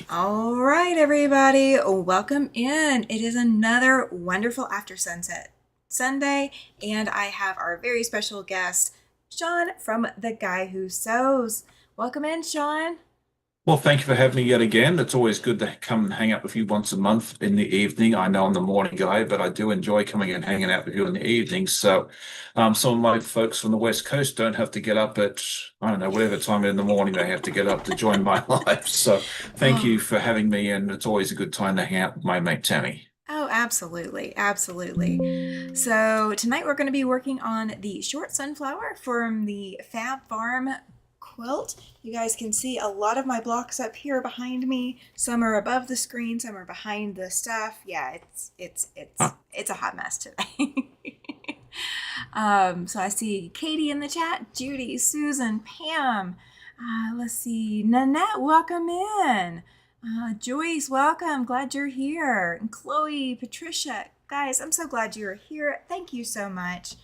All right, everybody, welcome in. It is another wonderful after sunset Sunday, and I have our very special guest, Sean from The Guy Who Sews. Welcome in, Sean. Well, thank you for having me yet again. It's always good to come and hang out with you once a month in the evening. I know I'm the morning guy, but I do enjoy coming and hanging out with you in the evening. Some of my folks from the West Coast don't have to get up at, I don't know, whatever time in the morning they have to get up to join my life. So, thank Oh, you for having me, and it's always a good time to hang out with my mate Tammy. oh, absolutely, absolutely. So tonight we're going to be working on the short sunflower from the Fab Farm quilt. You guys can see a lot of my blocks up here behind me. Some are above the screen, some are behind the stuff. Yeah, it's a hot mess today. So I see Katie in the chat, Judy, Susan, Pam. Let's see, Nanette, welcome in. Joyce, welcome. Glad you're here. And Chloe, Patricia, guys, I'm so glad you're here. Thank you so much.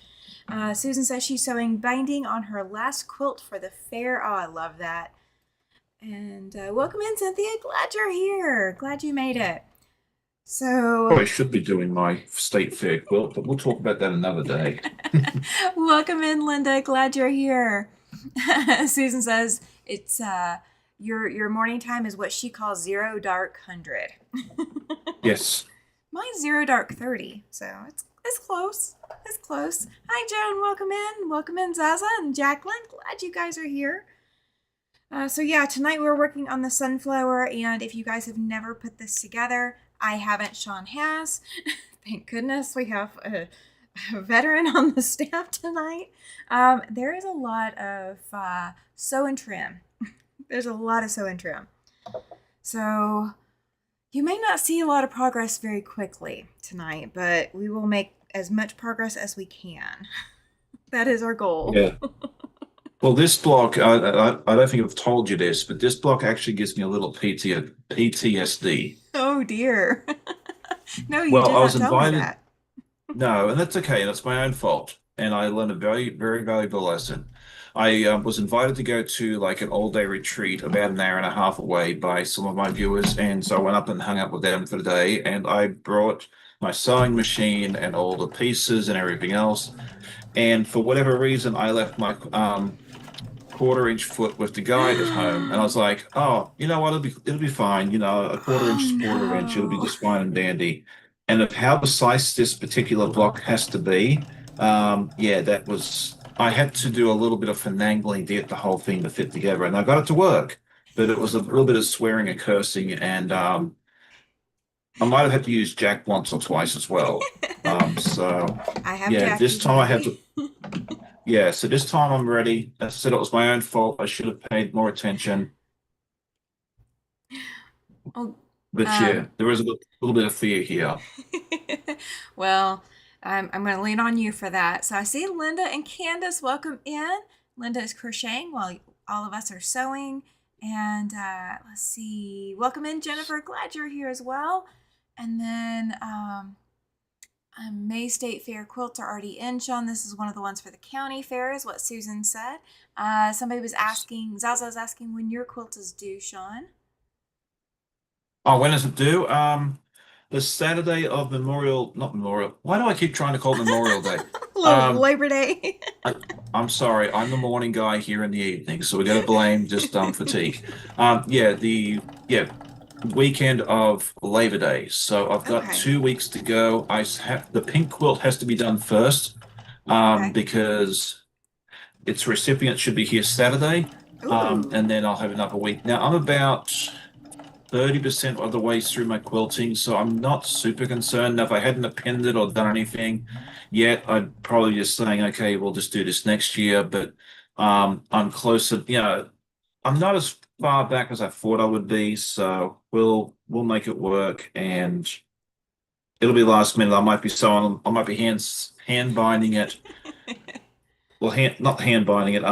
Susan says she's sewing binding on her last quilt for the fair. Oh, I love that. And welcome in, Cynthia. Glad you're here. Glad you made it. So, Probably should be doing my state fair quilt, but we'll talk about that another day. welcome in, Linda. Glad you're here. Susan says it's your morning time is what she calls 0 dark 100. Yes. Mine's 0 dark 30, so it's close. It's close. Hi, Joan. Welcome in. Welcome in, Zaza and Jacqueline. Glad you guys are here. So yeah, tonight we're working on the sunflower, and if you guys have never put this together, I haven't. Sean has. Thank goodness we have a veteran on the staff tonight. There is a lot of sew and trim. There's a lot of sew and trim. So you may not see a lot of progress very quickly tonight, but we will make as much progress as we can. That is our goal. Yeah. Well, this block, I don't think I've told you this, but this block actually gives me a little PTSD. Oh dear. No, you Well, did I was not tell me invited, that. no, and that's okay. That's my own fault. And I learned a very, very valuable lesson. I was invited to go to like an all-day retreat about an hour and a half away by some of my viewers. And so I went up and hung out with them for the day. And I brought my sewing machine and all the pieces and everything else. And for whatever reason, I left my quarter-inch foot with the guide at home, and I was like, oh, you know what? It'll be fine. You know, a quarter Oh inch is a quarter inch. It'll be no. just fine and dandy. And of how precise this particular block has to be, yeah, that was. I had to do a little bit of finagling to get the whole thing to fit together, and I got it to work. But it was a little bit of swearing and cursing, and I might have had to use Jack once or twice as well. So I have yeah, this Jackie time I had handy. to. Yeah, so this time I'm ready. As I said, it was my own fault. I should have paid more attention. Oh, But yeah, um, there is a little bit of fear here. well, I'm going to lean on you for that. So I see Linda and Candace. Welcome in. Linda is crocheting while all of us are sewing. And let's see. Welcome in, Jennifer. Glad you're here as well. And then May State Fair quilts are already in, Sean. This is one of the ones for the county fair, is what Susan said. Somebody was asking, Zaza was asking when your quilt is due, Sean. Oh, when is it due? The Saturday of Memorial, not Memorial. Why do I keep trying to call it Memorial Day? Um, Labor Day. I, I'm sorry, I'm the morning guy here in the evening, so we got to blame just fatigue. Yeah, the weekend of Labor Day. So I've got Okay. 2 weeks to go. Have the pink quilt has to be done first, Okay. because its recipient should be here Saturday, Ooh. and then I'll have another week. Now I'm about 30% of the way through my quilting, so I'm not super concerned. Now, if I hadn't appended or done anything yet, I'd probably just saying, okay, we'll just do this next year. But I'm closer, I'm not as far back as I thought I would be, so we'll make it work, and it'll be last minute. I might be hand binding it. Well, not hand binding it,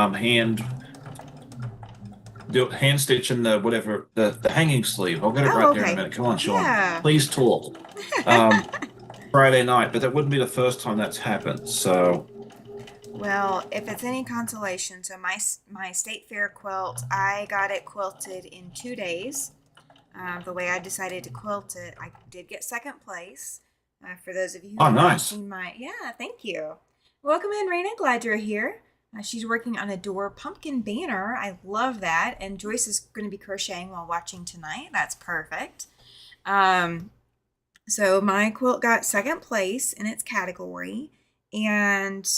hand stitching the whatever the hanging sleeve. I'll get it Oh, right there in a okay. minute. Come on, Sean. Yeah. Please talk. Um, Friday night, but that wouldn't be the first time that's happened. So, Well, if it's any consolation, so my state fair quilt, I got it quilted in 2 days. The way I decided to quilt it, I did get second place. For those of you who Oh, have not nice. seen my, yeah, thank you. Welcome in, Raina. Glad you're here. She's working on a door pumpkin banner. I love that. And Joyce is going to be crocheting while watching tonight. That's perfect. Um, so my quilt got second place in its category, and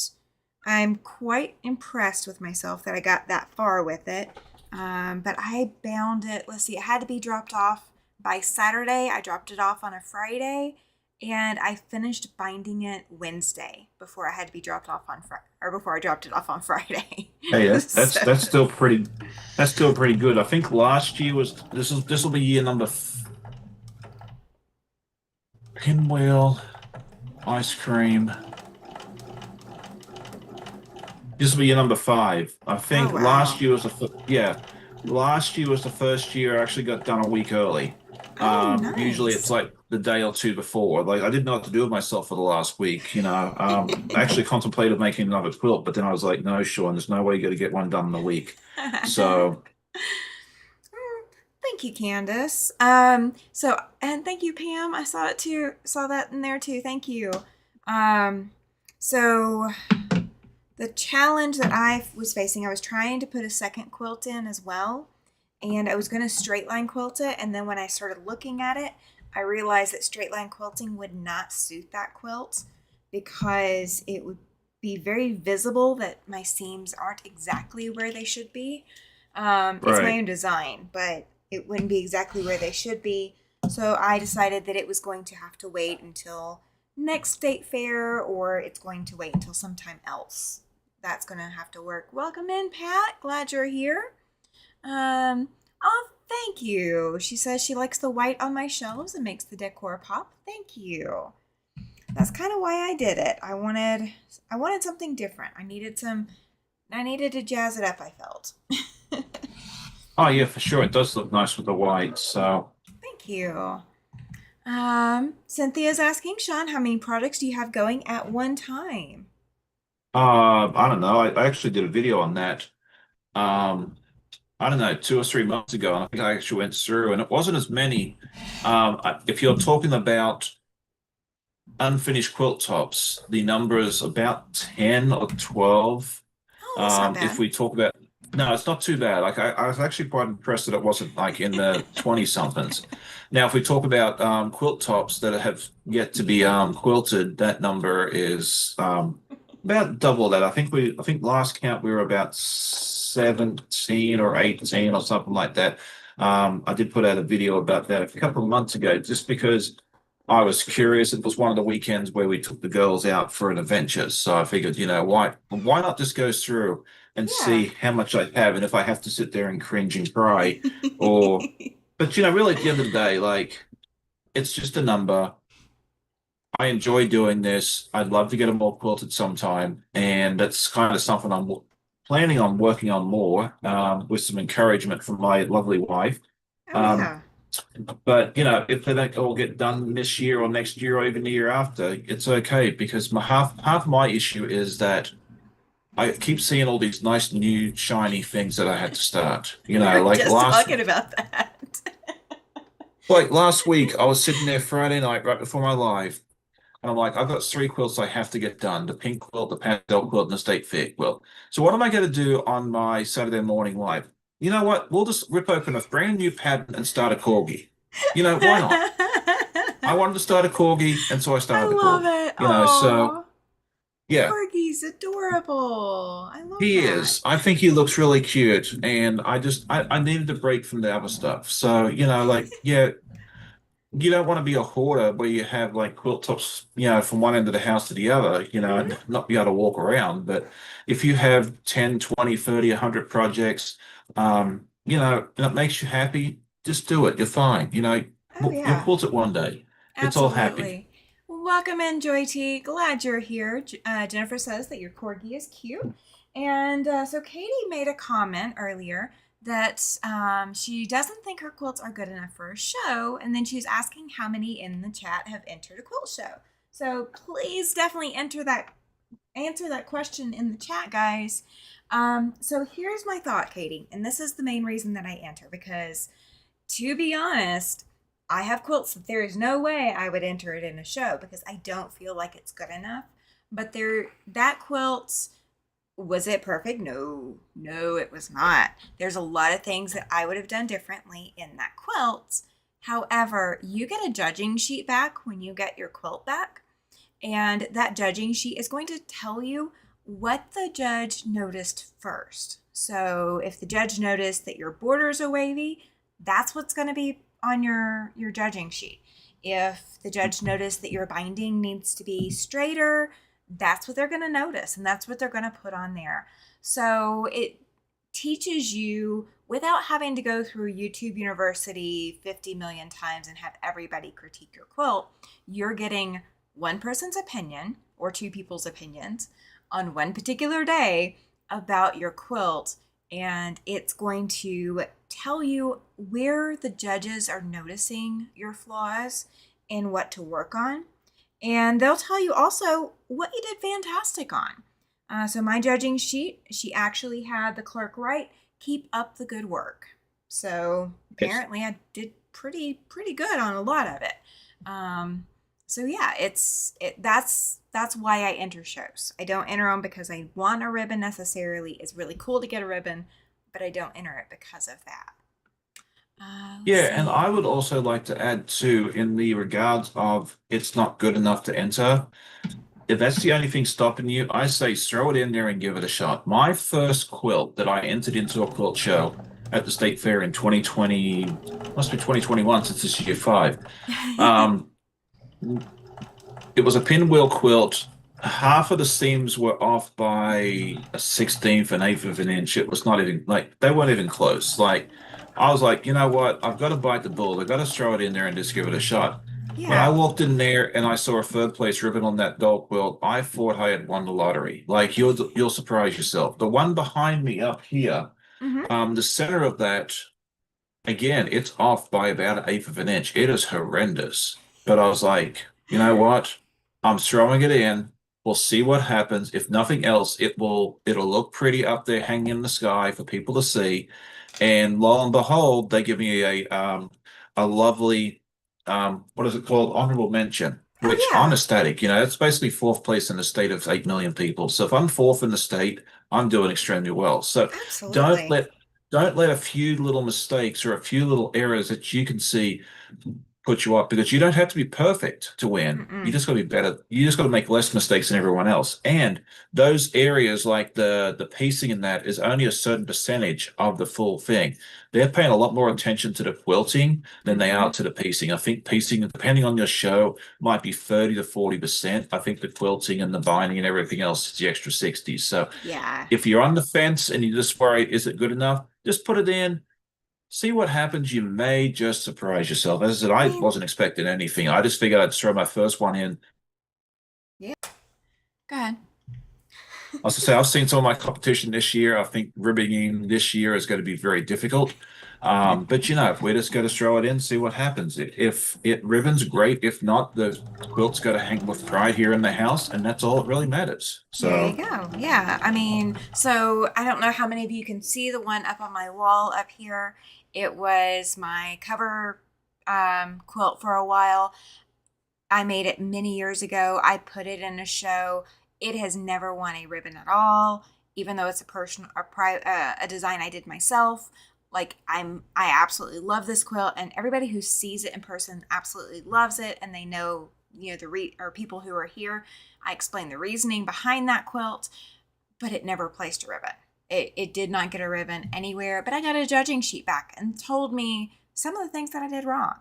I'm quite impressed with myself that I got that far with it. But I bound it, let's see, it had to be dropped off by Saturday. I dropped it off on a Friday, and I finished binding it Wednesday before I had to be dropped off on Friday, or before I dropped it off on Friday. Hey, So, that's still pretty good. I think last year was this will be year number pinwheel, ice cream. This will be year number five. I oh think wow. last year was the first year I actually got done a week early. Oh, Usually it's nice. like the day or two before. Like I didn't know what to do with myself for the last week. I actually contemplated making another quilt, but then I was like, no, Sean, there's no way you're gonna get one done in a week. So, Thank you, Candace. And thank you, Pam. I saw it too. Saw that in there too. Thank you. Um, so the challenge that I was facing, I was trying to put a second quilt in as well, and I was going to straight line quilt it. And then when I started looking at it, I realized that straight line quilting would not suit that quilt because it would be very visible that my seams aren't exactly where they should be. It's my right. own design, but it wouldn't be exactly where they should be. So I decided that it was going to have to wait until next state fair, or it's going to wait until sometime else. That's going to have to work. Welcome in, Pat. Glad you're here. Oh, thank you. She says she likes the white on my shelves and makes the decor pop. Thank you. That's kind of why I did it. I wanted something different. I needed to jazz it up, I felt. Oh yeah, for sure. It does look nice with the white. So, Thank you. Cynthia's asking, Sean, how many projects do you have going at one time? I don't know. I actually did a video on that. Um, I don't know, 2 or 3 months ago, and I think I actually went through, and it wasn't as many. If you're talking about unfinished quilt tops, the number is about 10 or 12. Oh, that's not If bad. we talk about, no, it's not too bad. Like I was actually quite impressed that it wasn't like in the 20 somethings. Now, if we talk about quilt tops that have yet to be quilted, that number is about double that. I think last count we were about 17 or 18 or something like that. I did put out a video about that a couple of months ago, just because I was curious. It was one of the weekends where we took the girls out for an adventure. So I figured, why not just go through and Yeah. see how much I have, and if I have to sit there and cringe and cry, or, but really at the end of the day, like it's just a number. I enjoy doing this. I'd love to get them all quilted sometime, and that's kind of something I'm planning on working on more, with some encouragement from my lovely wife. Oh, Um, yeah. but if they don't all get done this year or next year or even the year after, it's okay because my half my issue is that I keep seeing all these nice new shiny things that I had to start. We were just talking about that. Like last week, I was sitting there Friday night right before my live, and I'm like, I've got three quilts I have to get done: the pink quilt, the pastel quilt, and the state fair quilt. So what am I going to do on my Saturday morning live? You know what? We'll just rip open a brand new pattern and start a corgi. Why not? I wanted to start a corgi, and so I I started the love corgi. it. So Oh, yeah, Corgi's adorable. I love he that. is. I think he looks really cute, and I needed a break from the other stuff. So like yeah, you don't want to be a hoarder where you have like quilt tops, from one end of the house to the other, and Hmm. not be able to walk around. But if you have 10, 20, 30, 100 projects, and it makes you happy, just do it. You're fine. Oh, You'll yeah. quilt it one day. It's all happy. Absolutely. Welcome in, Joy T. Glad you're here. Jennifer says that your corgi is cute. And so Katie made a comment earlier that she doesn't think her quilts are good enough for a show. And then she's asking how many in the chat have entered a quilt show. So please definitely answer that question in the chat, guys. So here's my thought, Katie. And this is the main reason that I enter, because To be honest, I have quilts that there is no way I would enter it in a show because I don't feel like it's good enough. But that quilt, was it perfect? No, no, it was not. There's a lot of things that I would have done differently in that quilt. However, you get a judging sheet back when you get your quilt back, and that judging sheet is going to tell you what the judge noticed first. So if the judge noticed that your borders are wavy, that's what's going to be on your judging sheet. If the judge noticed that your binding needs to be straighter, that's what they're going to notice and that's what they're going to put on there. So it teaches you without having to go through YouTube University 50 million times and have everybody critique your quilt. You're getting one person's opinion or two people's opinions on one particular day about your quilt, and it's going to tell you where the judges are noticing your flaws and what to work on. And they'll tell you also what you did fantastic on. So my judging sheet, she actually had the clerk write, "Keep up the good work." So Yes. apparently I did pretty good on a lot of it. So yeah, that's why I enter shows. I don't enter them because I want a ribbon necessarily. It's really cool to get a ribbon, but I don't enter it because of that. Let's Yeah, and see. I would also like to add too, in the regards of it's not good enough to enter. If that's the only thing stopping you, I say throw it in there and give it a shot. My first quilt that I entered into a quilt show at the State Fair in 2020, must be 2021 since this is year five. Um, it was a pinwheel quilt. Half of the seams were off by a 16th, an eighth of an inch. It was not even like they weren't even close. Like I was like, you know what? I've got to bite the bullet. I've got to throw it in there and just give it a shot. When I Yeah. walked in there and I saw a third place ribbon on that doll quilt, I thought I had won the lottery. Like you'll surprise yourself. The one behind me up here, Mm-hmm. the center of that. Again, it's off by about an eighth of an inch. It is horrendous. But I was like, you know what? I'm throwing it in. We'll see what happens. If nothing else, it'll look pretty up there hanging in the sky for people to see. And lo and behold, they give me a lovely what is it called? Honorable mention, Oh which I'm yeah, ecstatic. You know, it's basically fourth place in a state of 8 million people. So if I'm fourth in the state, I'm doing extremely well. So don't absolutely. let don't let a few little mistakes or a few little errors that you can see put you up because you don't have to be perfect to win. You Mm-mm. just got to be better. You just got to make less mistakes than everyone else. And those areas like the piecing in that is only a certain percentage of the full thing. They're paying a lot more attention to the quilting than they Mm-hmm. are to the piecing. I think piecing, depending on your show, might be 30 to 40%. I think the quilting and the binding and everything else is the extra 60. So Yeah. if you're on the fence and you just worry, is it good enough? Just put it in, see what happens. You may just surprise yourself. As I said, I I mean, wasn't expecting anything. I just figured I'd throw my first one in. yeah. Go ahead. As I say, I've seen some of my competition this year. I think ribbing this year is going to be very difficult. But you know, we're just going to throw it in, see what happens. If it ribbons, great. If not, the quilt's got to hang with pride here in the house, and that's all that really matters. There you So, go. Yeah. I mean, so I don't know how many of you can see the one up on my wall up here. It was my cover quilt for a while. I made it many years ago. I put it in a show. It has never won a ribbon at all, even though it's a design I did myself. Like I absolutely love this quilt, and everybody who sees it in person absolutely loves it, and they know or people who are here. I explain the reasoning behind that quilt, but it never placed a ribbon. It did not get a ribbon anywhere, but I got a judging sheet back and told me some of the things that I did wrong.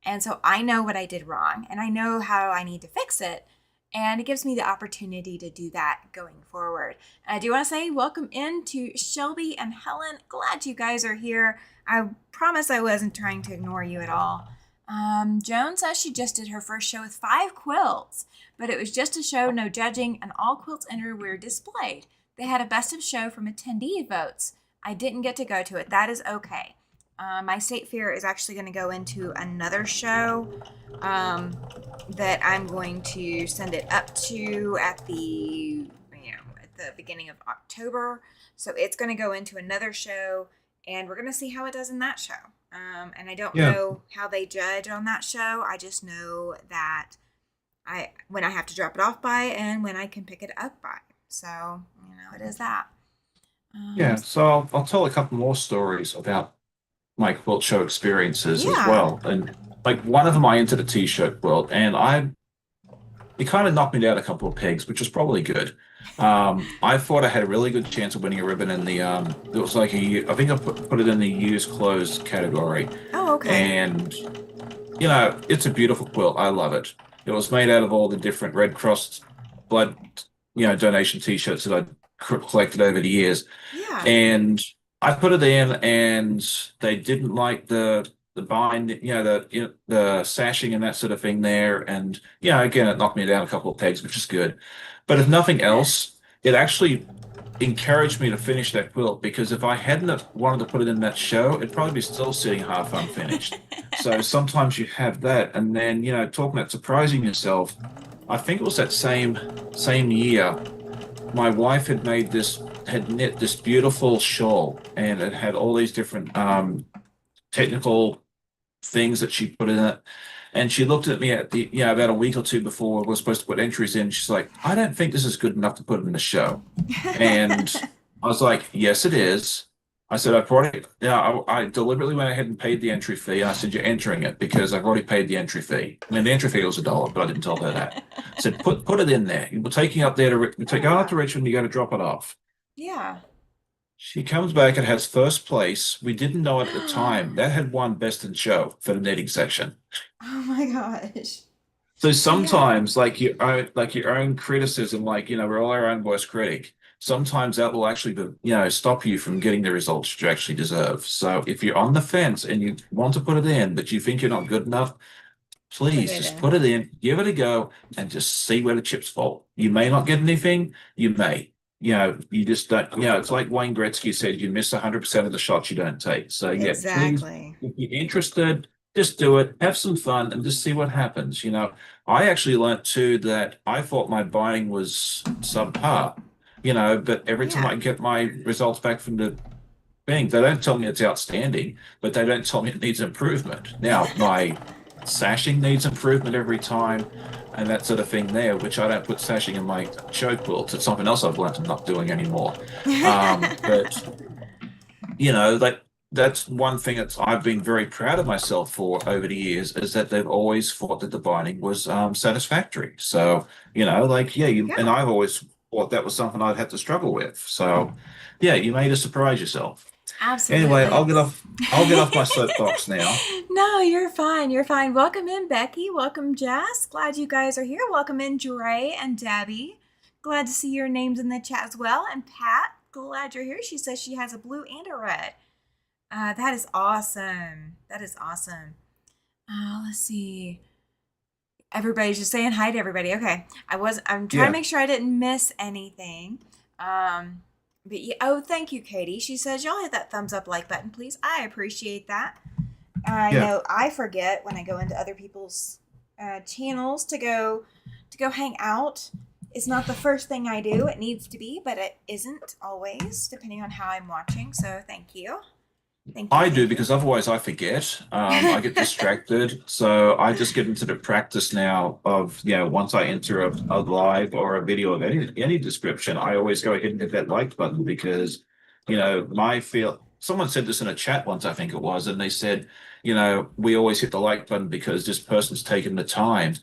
And so I know what I did wrong and I know how I need to fix it. And it gives me the opportunity to do that going forward. And I do want to say welcome in to Shelby and Helen. Glad you guys are here. I promise I wasn't trying to ignore you at all. Joan says she just did her first show with 5 quilts, but it was just a show, no judging, and all quilts entered were displayed. They had a best of show from attendee votes. I didn't get to go to it. That is okay. My state fair is actually going to go into another show um, that I'm going to send it up to at the beginning of October. So it's going to go into another show, and we're going to see how it does in that show. And I don't Yeah. know how they judge on that show. I just know that when I have to drop it off by and when I can pick it up by. So, it is that. Um, Yeah. So I'll tell a couple more stories about my quilt show experiences as yeah. well. And like one of them, I entered a t-shirt quilt, and it kind of knocked me down a couple of pegs, which was probably good. I thought I had a really good chance of winning a ribbon in the it was like I think I put it in the used clothes category, Oh, okay. and it's a beautiful quilt. I love it. It was made out of all the different Red Cross blood, donation t-shirts that I collected over the years. Yeah. And I put it in, and they didn't like the bind, the sashing and that sort of thing there. And again, it knocked me down a couple of pegs, which is good. But if nothing else, it actually encouraged me to finish that quilt, because if I hadn't have wanted to put it in that show, it'd probably be still sitting half unfinished. So sometimes you have that, and then talking about surprising yourself. I think it was that same year my wife had knit this beautiful shawl, and it had all these different technical things that she put in it. And she looked at me at the about a week or two before we were supposed to put entries in. She's like, I don't think this is good enough to put in the show. And I was like, yes, it is. I said, I've already, I deliberately went ahead and paid the entry fee. And I said, you're entering it because I've already paid the entry fee. I mean, the entry fee was $1, but I didn't tell her that. I said, put it in there. We're taking up there going up Yeah. to Richmond. You got to drop it off. Yeah. She comes back and has first place. We didn't know it at the time. That had won Best in Show for the knitting section. Oh my gosh. So So yeah. sometimes, like your own criticism, we're all our own worst critic. Sometimes that will actually, stop you from getting the results you actually deserve. So if you're on the fence and you want to put it in, but you think you're not good enough, Put please it just in. put it in, give it a go, and just see where the chips fall. You may not get anything, you may. You just don't, it's like Wayne Gretzky said, you miss 100% of the shots you don't take. So yeah, please, Exactly. if you're interested, just do it, have some fun, and just see what happens. I actually learned too that I thought my buying was subpar, but every time Yeah. I get my results back from the thing, they don't tell me it's outstanding, but they don't tell me it needs improvement. Now, my sashing needs improvement every time, and that sort of thing there, which I don't put sashing in my show quilts. It's something else I've learned I'm not doing anymore. But like that's one thing that I've been very proud of myself for over the years, is that they've always thought that the binding was satisfactory. So, yeah, and Yeah. I've always thought that was something I'd have to struggle with. So, yeah, you made us surprise yourself. Anyway, Absolutely. I'll get off my soapbox now. No, you're fine. You're fine. Welcome in, Becky. Welcome, Jess. Glad you guys are here. Welcome in, Dre and Debbie. Glad to see your names in the chat as well. And Pat, glad you're here. She says she has a blue and a red. That is awesome. That is awesome. Let's see. Everybody's just saying hi to everybody. Okay. I'm trying to Yeah, make sure I didn't miss anything. But yeah, oh, thank you, Katie. She says, y'all hit that thumbs up like button, please. I appreciate that. I yeah. know I forget when I go into other people's channels to go hang out. It's not the first thing I do. It needs to be, but it isn't always, depending on how I'm watching. So thank you. Thank you. I do, Thank you. because otherwise I forget. I get distracted. So I just get into the practice now of, once I enter a live or a video of any description, I always go ahead and hit that like button, because, someone said this in a chat once, I think it was, and they said, we always hit the like button because this person's taken the time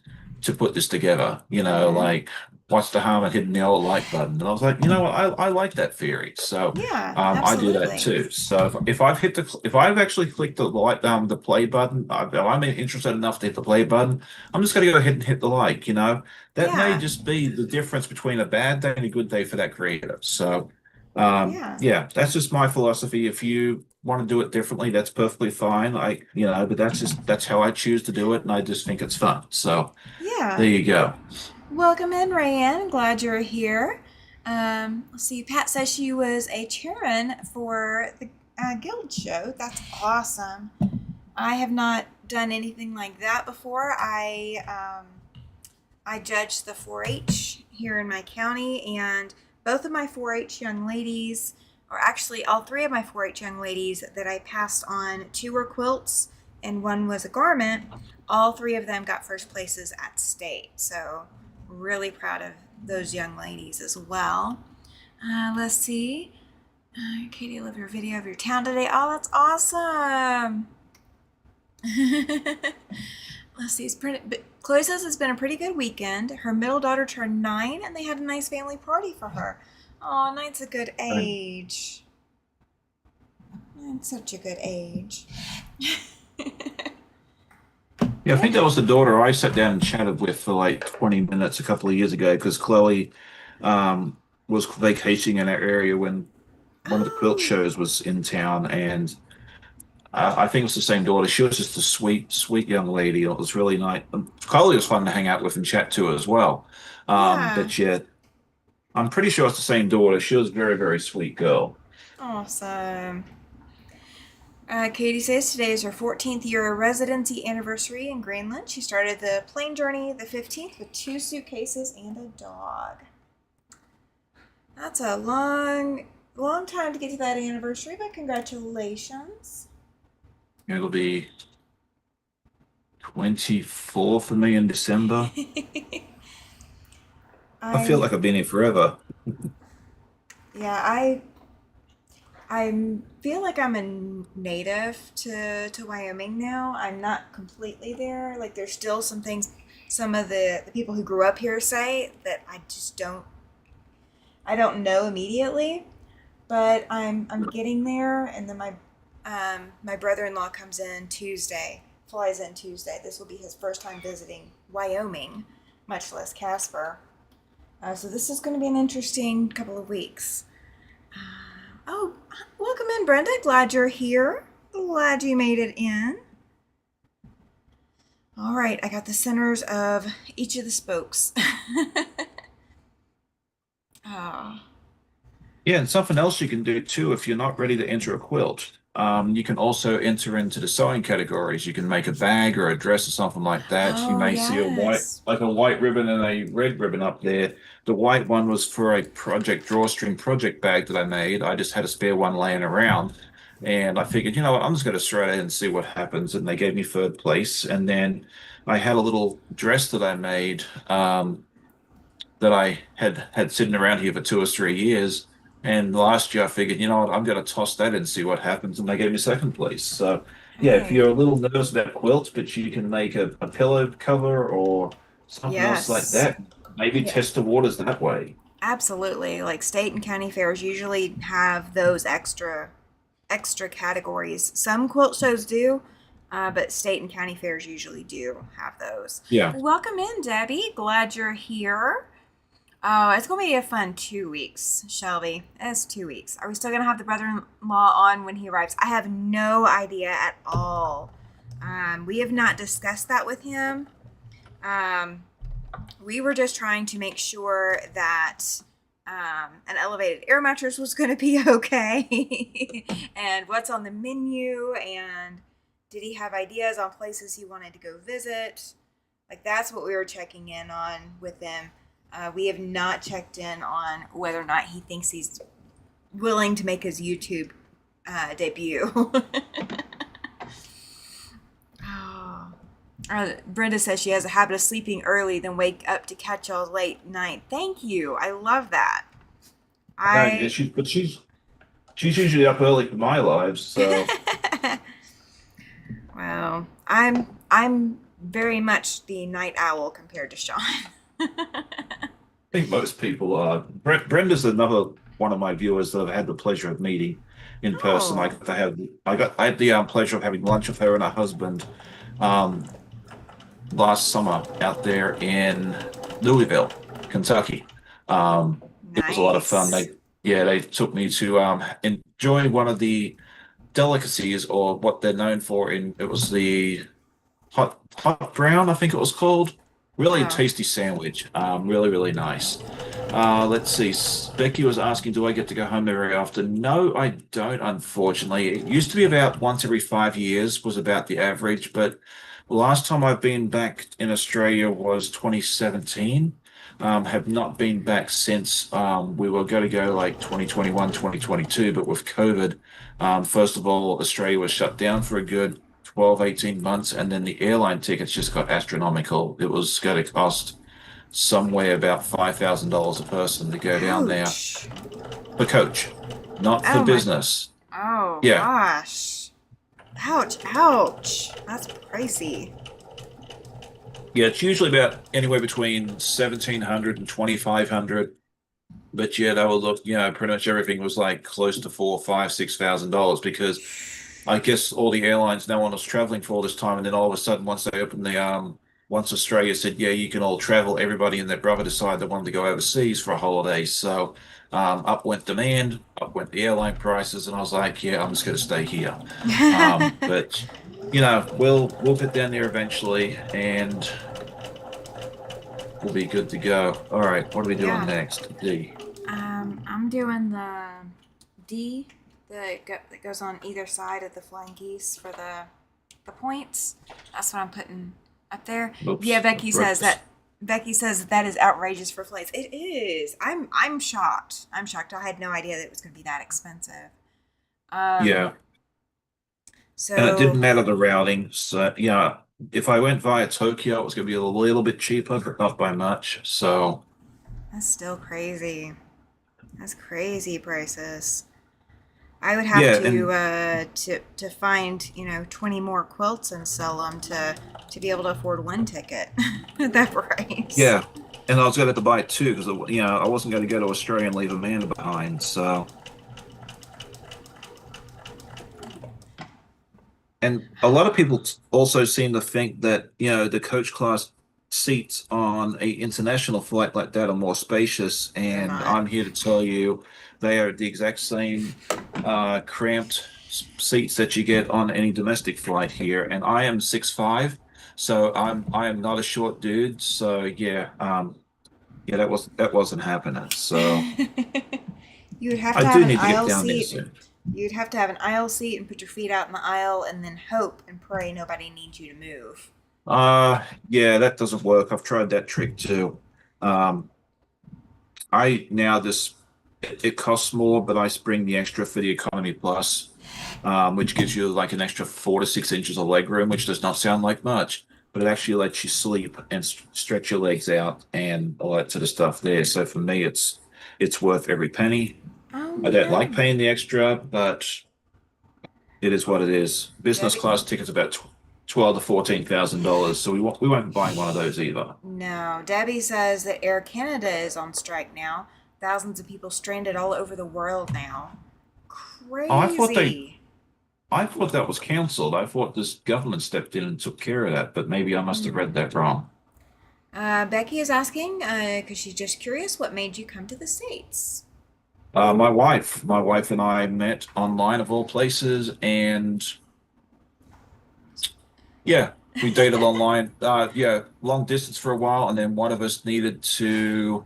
to put this together, Mm-hmm. like what's the harm in hitting the old like button? And I was like, you know what, I like that theory. So Yeah, I do that absolutely. too. So if I've actually clicked the play button, if I'm interested enough to hit the play button, I'm just going to go ahead and hit the like. That may Yeah, just be the difference between a bad day and a good day for that creator. So yeah, yeah, that's just my philosophy. If you want to do it differently, that's perfectly fine. But that's how I choose to do it, and I just think it's fun. So there yeah. you go. Welcome in, Rayanne. Glad you're here. Let's see. Pat says she was a chairman for the guild show. That's awesome. I have not done anything like that before. I judged the 4-H here in my county, and both of my 4-H young ladies or actually all three of my 4-H young ladies that I passed on, two were quilts and one was a garment. All three of them got first places at state. So really proud of those young ladies as well. Let's see. Katie, I love your video of your town today. Oh, that's awesome. Let's see. Chloe says it's been a pretty good weekend. Her middle daughter turned 9 and they had a nice family party for her. Oh, 9's a good age. 9's such a good age. Yeah, I think that was the daughter I sat down and chatted with for like 20 minutes a couple of years ago because Chloe was vacationing in our area when one of the quilt Oh, shows was in town, and I think it was the same daughter. She was just a sweet, sweet young lady. It was really nice. Chloe was fun to hang out with and chat to as well. yeah. But yeah, I'm pretty sure it's the same daughter. She was a very, very sweet girl. Awesome. Katie says today is her 14th year residency anniversary in Greenland. She started the plane journey the 15th with 2 suitcases and a dog. That's a long, long time to get to that anniversary, but congratulations. It'll be 24 for me in December. I feel I'm, like I've been here forever. yeah, I feel like I'm a native to Wyoming now. I'm not completely there. Like there's still some things some of the people who grew up here say that I don't know immediately, but I'm getting there. And then my brother-in-law comes in Tuesday, flies in Tuesday. This will be his first time visiting Wyoming, much less Casper. So this is going to be an interesting couple of weeks. Oh, welcome in, Brenda. Glad you're here. Glad you made it in. All right, I got the centers of each of the spokes. Oh, Yeah, and something else you can do too if you're not ready to enter a quilt. You can also enter into the sewing categories. You can make a bag or a dress or something like that. You oh may see a white, yes. like a white ribbon and a red ribbon up there. The white one was for a project drawstring project bag that I made. I just had a spare one laying around. And I figured, you know what, I'm just going to throw it in and see what happens. And they gave me third place. And then I had a little dress that I made. That I had sitting around here for 2 or 3 years. And last year I figured, you know what, I'm going to toss that in and see what happens. And they gave me second place. So yeah, if Hey, you're a little nervous about quilts, but you can make a pillow cover or something else like yes. that, maybe Yeah, test the waters that way. absolutely. Like state and county fairs usually have those extra categories. Some quilt shows do, but state and county fairs usually do have those. Yeah. Welcome in, Debbie. Glad you're here. Oh, it's gonna be a fun 2 weeks, Shelby. It's 2 weeks. Are we still gonna have the brother-in-law on when he arrives? I have no idea at all. We have not discussed that with him. Um, we were just trying to make sure that an elevated air mattress was going to be okay, and what's on the menu, and did he have ideas on places he wanted to go visit? Like that's what we were checking in on with him. We have not checked in on whether or not he thinks he's willing to make his YouTube debut. Oh. Brenda says she has a habit of sleeping early, then wake up to catch y'all late night. Thank you. I love that. Yeah, I she's usually up early for my lives, so well, I'm very much the night owl compared to Sean. I think most people are. Brenda's another one of my viewers that I've had the pleasure of meeting in person. Oh, I had the pleasure of having lunch with her and her husband um, last summer out there in Louisville, Kentucky. It was a lot of fun. nice. They took me to enjoy one of the delicacies or what they're known for. It was the hot brown, I think it was called. Really Oh, tasty sandwich. Really, really nice. Let's see. Becky was asking, do I get to go home very often? No, I don't, unfortunately. It used to be about once every 5 years was about the average, but the last time I've been back in Australia was 2017. have not been back since we were going to go like 2021, 2022, but with COVID, first of all, Australia was shut down for a good 12, 18 months, and then the airline tickets just got astronomical. It was going to cost somewhere about $5,000 a person to go down there Ouch. for coach, not for Oh my. business. Oh Yeah. gosh. Ouch. Ouch. That's pricey. Yeah, it's usually about anywhere between 1,700 and 2,500. But yeah, they were pretty much everything was like close to four, five, $6,000 because I guess all the airlines, no one was traveling for all this time, and then all of a sudden, once Australia said, yeah, you can all travel, everybody and their brother decided they wanted to go overseas for a holiday. So up went demand, up went the airline prices, and I was like, yeah, I'm just going to stay here. But we'll get down there eventually, and we'll be good to go. All right, what are we doing Yeah. next? D. I'm doing the D that goes on either side of the flying geese for the points. That's what I'm putting up there. Yeah, Oops, Becky says that is outrageous for flights. It is. I'm shocked. I'm shocked. I had no idea that it was going to be that expensive. Um, Yeah. And it so didn't matter the routing. So, yeah, if I went via Tokyo, it was going to be a little bit cheaper, but not by much. So, that's still crazy. That's crazy prices. I would have yeah, and to find 20 more quilts and sell them to be able to afford one ticket at that price. yeah, and I was going to have to buy two because, I wasn't going to go to Australia and leave Amanda behind. So, and a lot of people also seem to think that, the coach class seats on a international flight like that are more spacious, They're and not. I'm here to tell you they are the exact same cramped seats that you get on any domestic flight here. And I am 6'5", so I am not a short dude. So yeah, yeah, that wasn't happening. So You would have I to have do an need to get aisle down there seat. soon. You'd have to have an aisle seat and put your feet out in the aisle and then hope and pray nobody needs you to move. Yeah, that doesn't work. I've tried that trick too. Um, I now this it costs more, but I bring the extra for the Economy Plus, which gives you like an extra 4 to 6 inches of leg room, which does not sound like much, but it actually lets you sleep and stretch your legs out and all that sort of stuff there. So for me, it's worth every penny. Oh I don't yeah. like paying the extra, but it is what it is. Business Debbie. class tickets about 12 to $14,000, so we won't be buying one of those either. No, Debbie says that Air Canada is on strike now. Thousands of people stranded all over the world now. Oh, I thought they Crazy. I thought that was canceled. I thought this government stepped in and took care of that, but maybe I must have read Hmm. that wrong. Becky is asking because she's just curious what made you come to the States. My wife and I met online of all places, and yeah, we dated online. Yeah, long distance for a while, and then one of us needed to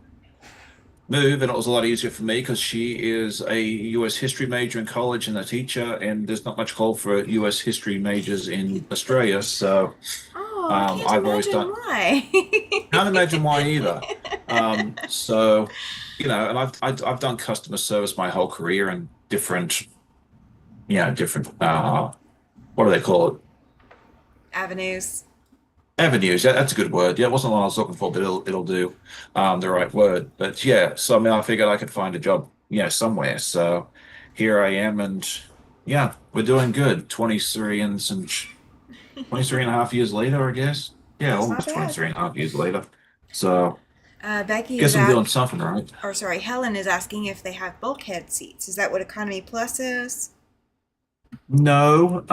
move, and it was a lot easier for me because she is a U.S. history major in college and a teacher, and there's not much call for U.S. history majors in Australia. So Oh, I can't I've always imagine done. why. Can't imagine why either. So, and I've done customer service my whole career in different what do they call it? Avenues. Avenues. That's a good word. Yeah, it wasn't what I was looking for, but it'll do the right word. But yeah, so I mean, I figured I could find a job, somewhere. So here I am, and yeah, we're doing good. 23 and a half years later, I guess. Yeah, That's not almost bad. 23 and a half years later. So Becky is guess I'm at, doing something right. or sorry, Helen is asking if they have bulkhead seats. Is that what Economy Plus is? No,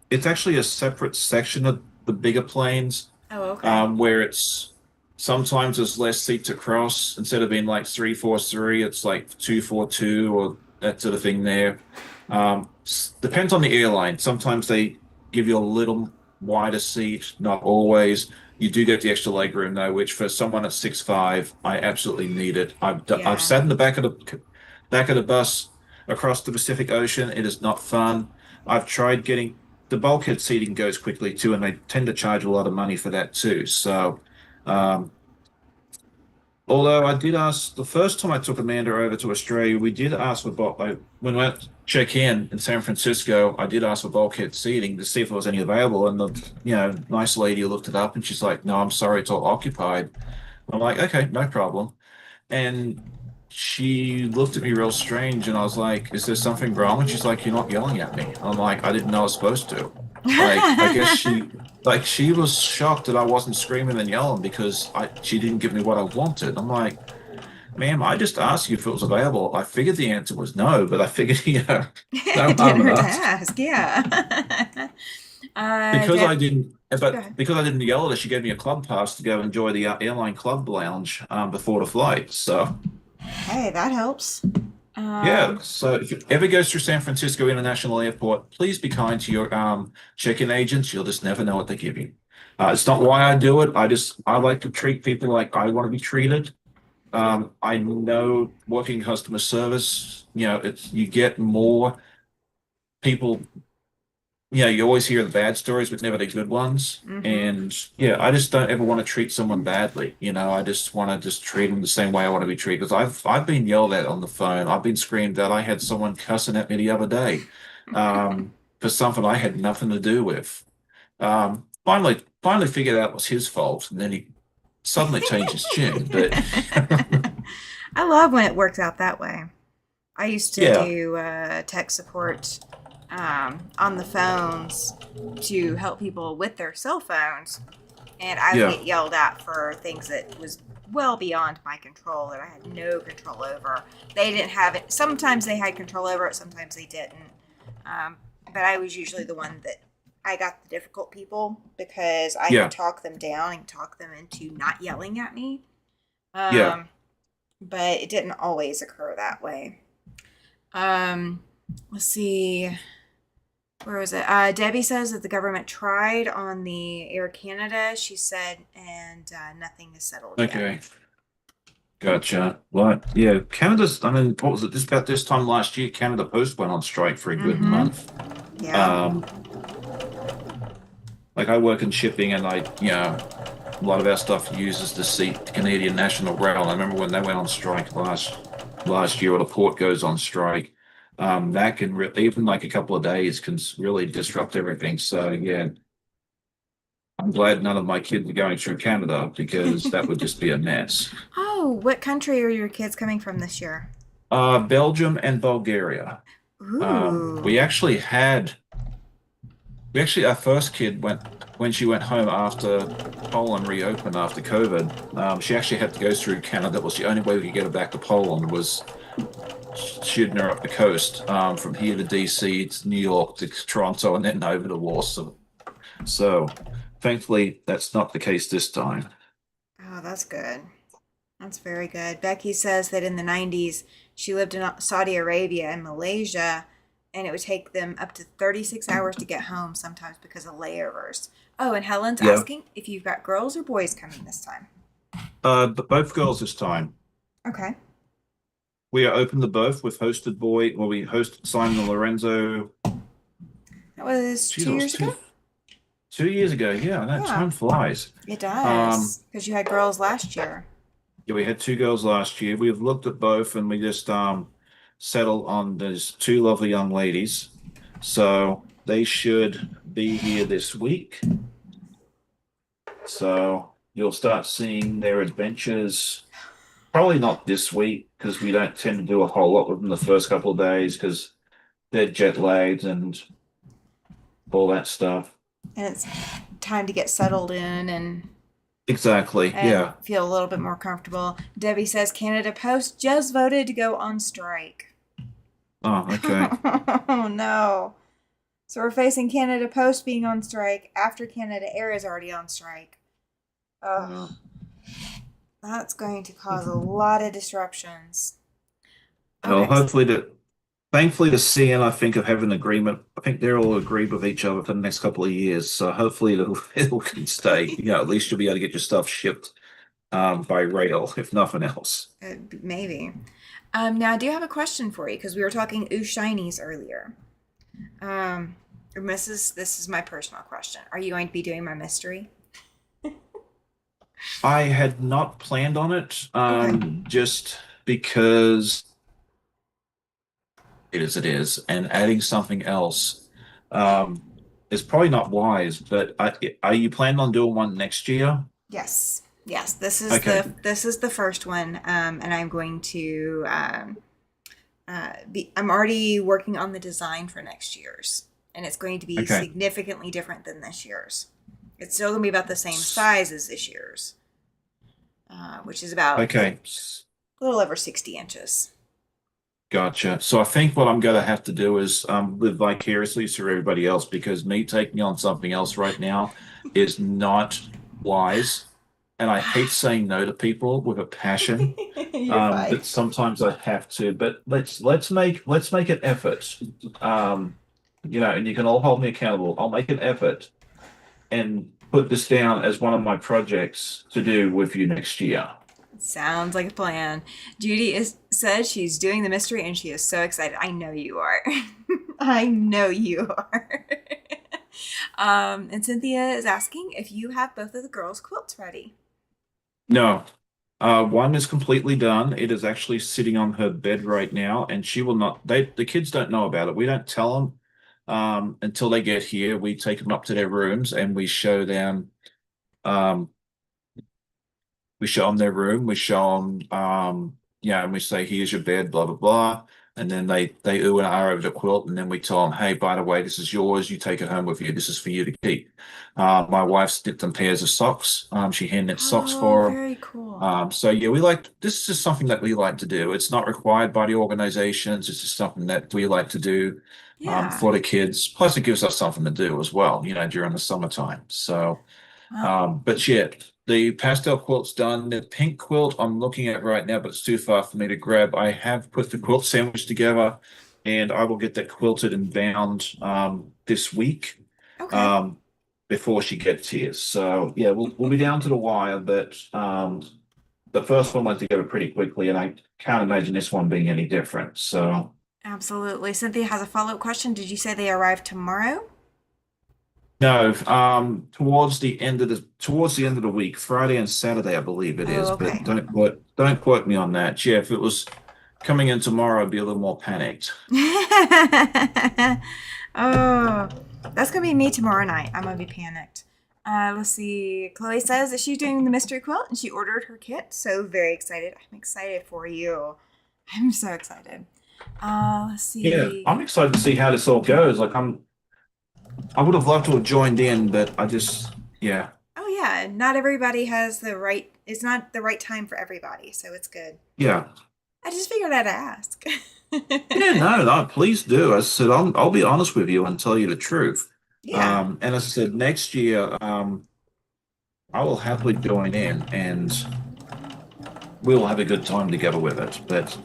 it's actually a separate section of the bigger planes, Oh, okay. where it's sometimes there's less seats across. Instead of being like 343, it's like 242 or that sort of thing there. Depends on the airline. Sometimes they give you a little wider seat, not always. You do get the extra leg room though, which for someone at 6'5", I absolutely need it. I've Yeah. sat in the back of the bus across the Pacific Ocean. It is not fun. I've tried getting the bulkhead seating goes quickly too, and they tend to charge a lot of money for that too. So, um, Although I did ask the first time I took Amanda over to Australia, we did ask for bulk. Like, when we went to check in San Francisco, I did ask for bulkhead seating to see if there was any available, and the nice lady looked it up and she's like, "No, I'm sorry, it's all occupied." I'm like, "Okay, no problem." And she looked at me real strange, and I was like, "Is there something wrong?" And she's like, "You're not yelling at me." I'm like, "I didn't know I was supposed to." Like, I guess she was shocked that I wasn't screaming and yelling because she didn't give me what I wanted. I'm like, "Ma'am, I just asked you if it was available. I figured the answer was no, but I figured, no It harm didn't in hurt to asking." ask, yeah. Because Deb, I didn't, go but ahead. because I didn't yell at her, she gave me a club pass to go enjoy the airline club lounge before the flight. So. Hey, that helps. Yeah, Um, so if it ever goes through San Francisco International Airport, please be kind to your check-in agents. You'll just never know what they give you. It's not why I do it. I like to treat people like I want to be treated. I know working customer service, it's you get more people. You always hear the bad stories, but never the good ones. mhm. And yeah, I just don't ever want to treat someone badly. I just want to just treat them the same way I want to be treated. Because I've been yelled at on the phone. I've been screamed at. I had someone cussing at me the other day, for something I had nothing to do with. Finally figured out it was his fault, and then he suddenly changed his tune. But I love when it works out that way. I used to yeah, do tech support on the phones to help people with their cell phones, and I would yeah, get yelled at for things that was well beyond my control that I had no control over. They didn't have it. Sometimes they had control over it, sometimes they didn't. Um, but I was usually the one that I got the difficult people because I could yeah, talk them down and talk them into not yelling at me. yeah. Um, but it didn't always occur that way. Um, let's see. Where was it? Debbie says that the government tried on the Air Canada, she said, and nothing is settled yet. Okay. Gotcha. Right. Yeah. Canada's, I mean, what was it? Just about this time last year, Canada Post went on strike for a good Mm-hmm. month. Yeah. Um, like I work in shipping and a lot of our stuff uses the seat Canadian National Rail. I remember when they went on strike last year, or the port goes on strike. That can even like a couple of days can really disrupt everything. So yeah, I'm glad none of my kids are going through Canada because that would just be a mess. Oh, what country are your kids coming from this year? Belgium and Bulgaria. Ooh. Our first kid went when she went home after Poland reopened after COVID. She actually had to go through Canada. That was the only way we could get her back to Poland was shooting her up the coast, from here to DC to New York to Toronto and then over to Warsaw. So thankfully, that's not the case this time. Oh, that's good. That's very good. Becky says that in the 90s, she lived in Saudi Arabia and Malaysia, and it would take them up to 36 hours to get home sometimes because of layovers. Oh, and Helen's Yeah. asking if you've got girls or boys coming this time. But both girls this time. Okay. We are open to both with hosted boy. Well, we hosted Simon and Lorenzo. That was Geez, two it was years ago? 2 years ago. Yeah, that Yeah, time flies. it Um, does. Because you had girls last year. yeah, we had two girls last year. We've looked at both and we just settled on these two lovely young ladies. So they should be here this week. So you'll start seeing their adventures. Probably not this week because we don't tend to do a whole lot with them the first couple of days because they're jet lagged and all that stuff. And it's time to get settled in Exactly. and Yeah. feel a little bit more comfortable. Debbie says Canada Post just voted to go on strike. Oh, okay. Oh no. So we're facing Canada Post being on strike after Canada Air is already on strike. Ugh, Uh, that's going to cause a lot of disruptions. well, Okay. thankfully, the CN, I think, have an agreement. I think they're all agreed with each other for the next couple of years. So hopefully it'll can stay. At least you'll be able to get your stuff shipped by rail, if nothing else. Maybe. Now, I do have a question for you because we were talking ooh shinies earlier. Um, this is my personal question. Are you going to be doing my mystery? I had not planned on it, Okay. just because it is, and adding something else, um, is probably not wise. But are you planning on doing one next year? Yes. Yes. Okay, This is the first one, and I'm going to I'm already working on the design for next year's, and it's going to be okay, significantly different than this year's. It's still going to be about the same S- size as this year's, which is about okay. a little over 60 inches. Gotcha. So I think what I'm going to have to do is live vicariously through everybody else because me taking on something else right now is not wise. And I hate saying no to people with a passion. You're fine. But sometimes I have to. But let's make an effort. Um, and you can all hold me accountable. I'll make an effort and put this down as one of my projects to do with you next year. Sounds like a plan. Judy is says she's doing the mystery and she is so excited. I know you are. I know you are. And Cynthia is asking if you have both of the girls' quilts ready. No. One is completely done. It is actually sitting on her bed right now, and she will not. The kids don't know about it. We don't tell them until they get here. We take them up to their rooms and um, we show them their room. We show them, yeah, and we say, "Here's your bed," blah blah blah, and then they ooh and ah over the quilt, and then we tell them, "Hey, by the way, this is yours. You take it home with you. This is for you to keep." My wife knit them pairs of socks. She hand knit socks Oh, for them. very cool. So yeah, we like this is just something that we like to do. It's not required by the organizations. It's just something that we like to do Yeah. for the kids. Plus, it gives us something to do as well, during the summertime. So, Well, but yeah, the pastel quilt's done. The pink quilt I'm looking at right now, but it's too far for me to grab. I have put the quilt sandwich together, and I will get that quilted and bound this week. okay. Um, before she gets here. So yeah, we'll be down to the wire, but the first one went together pretty quickly, and I can't imagine this one being any different. So Absolutely. Cynthia has a follow-up question. Did you say they arrive tomorrow? no, towards the end of the week, Friday and Saturday, I believe it Oh, is, but okay. don't quote me on that. Yeah, if it was coming in tomorrow, I'd be a little more panicked. Oh, that's gonna be me tomorrow night. I'm gonna be panicked. Let's see. Chloe says that she's doing the mystery quilt and she ordered her kit. So very excited. I'm excited for you. I'm so excited. Let's Yeah, see. I'm excited to see how this all goes. I would have loved to have joined in, but yeah, Oh yeah, not everybody has the right. It's not the right time for everybody, so it's good. yeah. I just figured I'd ask. Yeah, no, no, please do. I said I'll be honest with you and tell you the truth. Yeah. And as I said, next year, I will happily join in and we'll have a good time together with it. But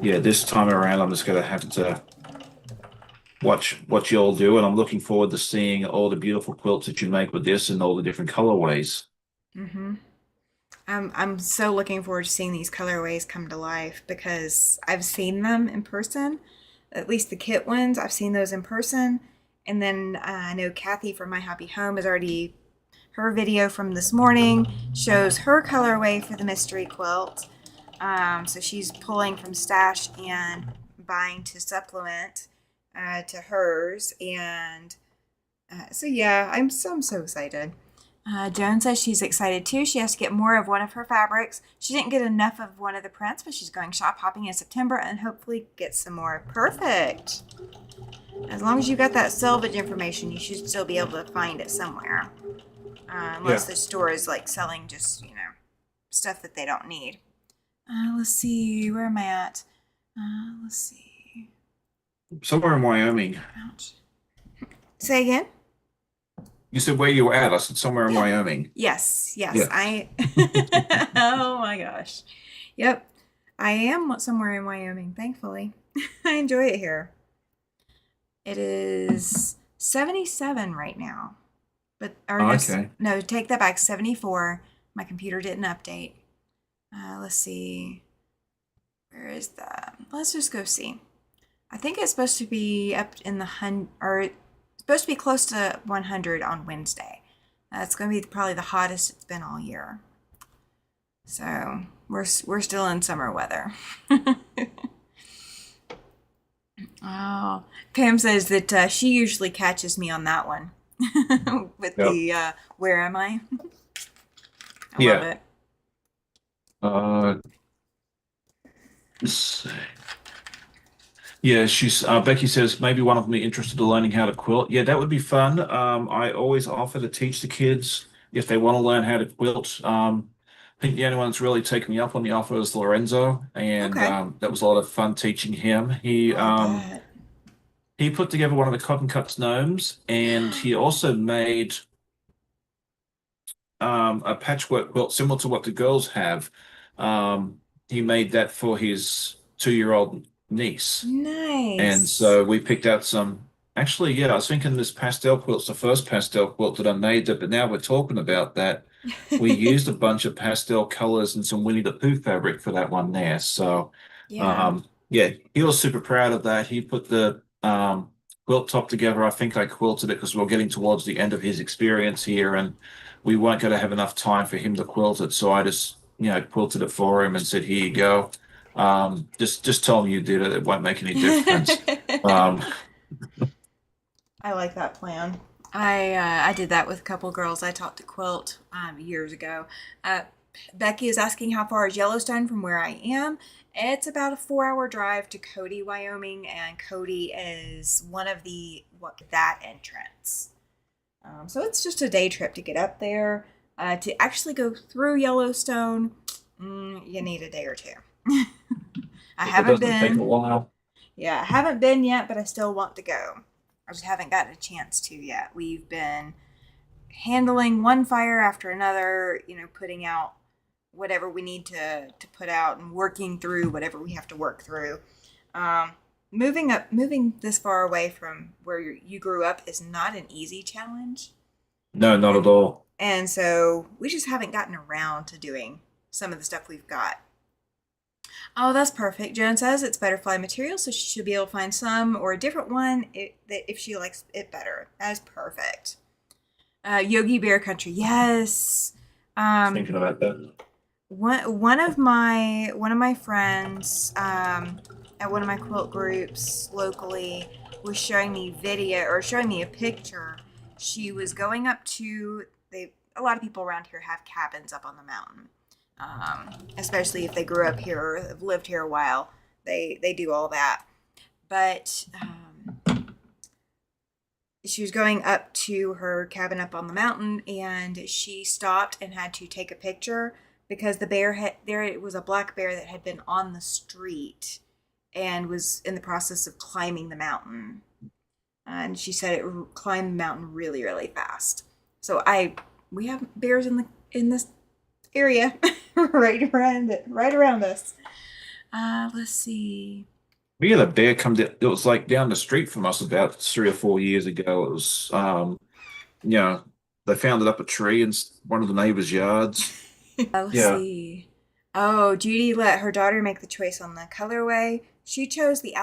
yeah, this time around, I'm just gonna have to watch what you all do, and I'm looking forward to seeing all the beautiful quilts that you make with this and all the different colorways. Mm-hmm. I'm so looking forward to seeing these colorways come to life because I've seen them in person, at least the kit ones. I've seen those in person, and then I know Kathy from My Happy Home has already her video from this morning shows her colorway for the mystery quilt. So she's pulling from stash and buying to supplement to hers, and so yeah, I'm so excited. Joan says she's excited too. She has to get more of one of her fabrics. She didn't get enough of one of the prints, but she's going shop hopping in September and hopefully get some more. Perfect. As long as you got that selvage information, you should still be able to find it somewhere. Yeah, Unless the store is like selling just, stuff that they don't need. Let's see. Where am I at? Let's see. somewhere in Wyoming. Ouch. Say again? You said where you were at. I said somewhere in Yeah. Wyoming. Yes, yes. Yeah. I. Oh my gosh. Yep. I am somewhere in Wyoming, thankfully. I enjoy it here. It is 77 right now. But, or no, Okay. no, take that back. 74. My computer didn't update. Let's see. Where is that? Let's just go see. I think it's supposed to be up in the or it's supposed to be close to 100 on Wednesday. It's going to be probably the hottest it's been all year. So we're still in summer weather. Oh, Pam says that she usually catches me on that one with Yep. the where am I? I love Yeah. it. Uh, let's see. Yeah, she's Becky says maybe one of them be interested in learning how to quilt. Yeah, that would be fun. I always offer to teach the kids if they want to learn how to quilt. I think the only one that's really taken me up on the offer is Lorenzo, and Okay. that was a lot of fun teaching him. Oh, I bet. He put together one of the cotton cuts gnomes, and he also made a patchwork quilt similar to what the girls have. He made that for his 2-year-old niece. And Nice. so we picked out some. Actually, yeah, I was thinking this pastel quilt's the first pastel quilt that I made, but now we're talking about that. We used a bunch of pastel colors and some Winnie the Pooh fabric for that one there. So, Yeah. yeah, he was super proud of that. He put the quilt top together. I think I quilted it because we are getting towards the end of his experience here, and we weren't going to have enough time for him to quilt it. So I just, quilted it for him and said, "Here you go." Just tell him you did it. It won't make any difference. Um, I like that plan. I did that with a couple girls I taught to quilt years ago. Uh, Becky is asking how far is Yellowstone from where I am. It's about a 4 hour drive to Cody, Wyoming, and Cody is one of the that entrance. So it's just a day trip to get up there. To actually go through Yellowstone, you need a day or two. I if it haven't doesn't take a been. while. Yeah, I haven't been yet, but I still want to go. I just haven't gotten a chance to yet. We've been handling one fire after another, putting out whatever we need to put out and working through whatever we have to work through. Um, moving this far away from where you grew up is not an easy challenge, No, not at and all. and so we just haven't gotten around to doing some of the stuff we've got. Oh, that's perfect. Joan says it's butterfly material, so she should be able to find some or a different one if she likes it better. That is perfect. Yogi Bear Country, yes. Um, Thinking about that. one of my friends at one of my quilt groups locally was showing me a picture. She was going up to they a lot of people around here have cabins up on the mountain, especially if they grew up here or have lived here a while. They do all that, but she was going up to her cabin up on the mountain and she stopped and had to take a picture because it was a black bear that had been on the street and was in the process of climbing the mountain. And she said it climbed the mountain really, really fast. So we have bears in this area right around us. Let's see. We had a bear come down. It was like down the street from us about 3 or 4 years ago. It was, you know, they found it up a tree in one of the neighbors' yards. Let's Yeah. see. Oh, Judy let her daughter make the choice on the colorway. She chose the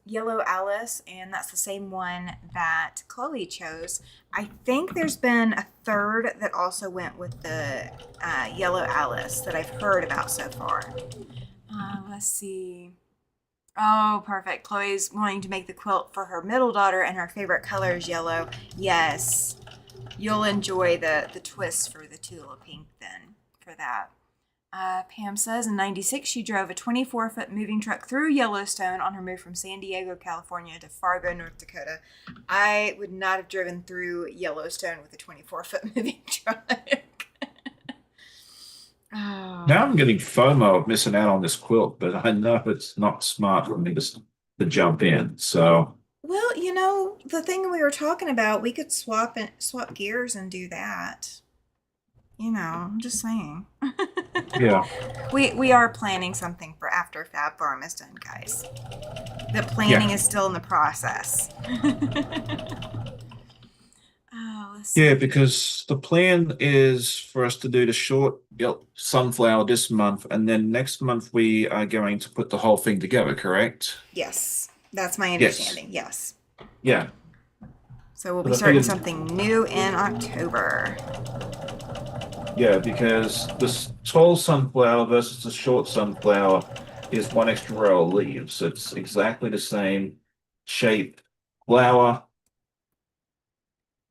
yellow Alice, and that's the same one that Chloe chose. I think there's been a third that also went with the yellow Alice that I've heard about so far. Let's see. Oh, perfect. Chloe's wanting to make the quilt for her middle daughter, and her favorite color is yellow. Yes, you'll enjoy the twist for the tulip pink then for that. Pam says in 96 she drove a 24-foot moving truck through Yellowstone on her move from San Diego, California to Fargo, North Dakota. I would not have driven through Yellowstone with a 24-foot moving truck. Now Oh. I'm getting FOMO of missing out on this quilt, but I know it's not smart for me to jump in. So, Well, the thing we were talking about, we could swap gears and do that. I'm just saying. yeah. We are planning something for after Fab Farm is done, guys. The planning Yeah. is still in the process. Oh, let's Yeah, see. because the plan is for us to do the short sunflower this month, and then next month we are going to put the whole thing together, correct? Yes, that's my Yes. understanding. Yes. Yeah. So we'll be But I starting figured, something new in October. Yeah, because this tall sunflower versus the short sunflower is one extra row of leaves. It's exactly the same shape flower.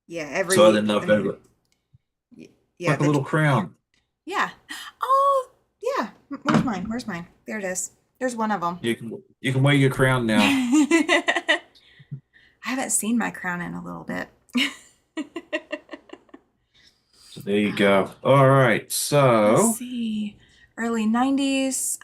Yeah, So I every didn't know if they were yeah, like a the little crown. yeah. Oh, yeah. Where's mine? Where's mine? There it is. There's one of them. You can wear your crown now. I haven't seen my crown in a little bit. So there you go. All right. Let's So see. Early 90s.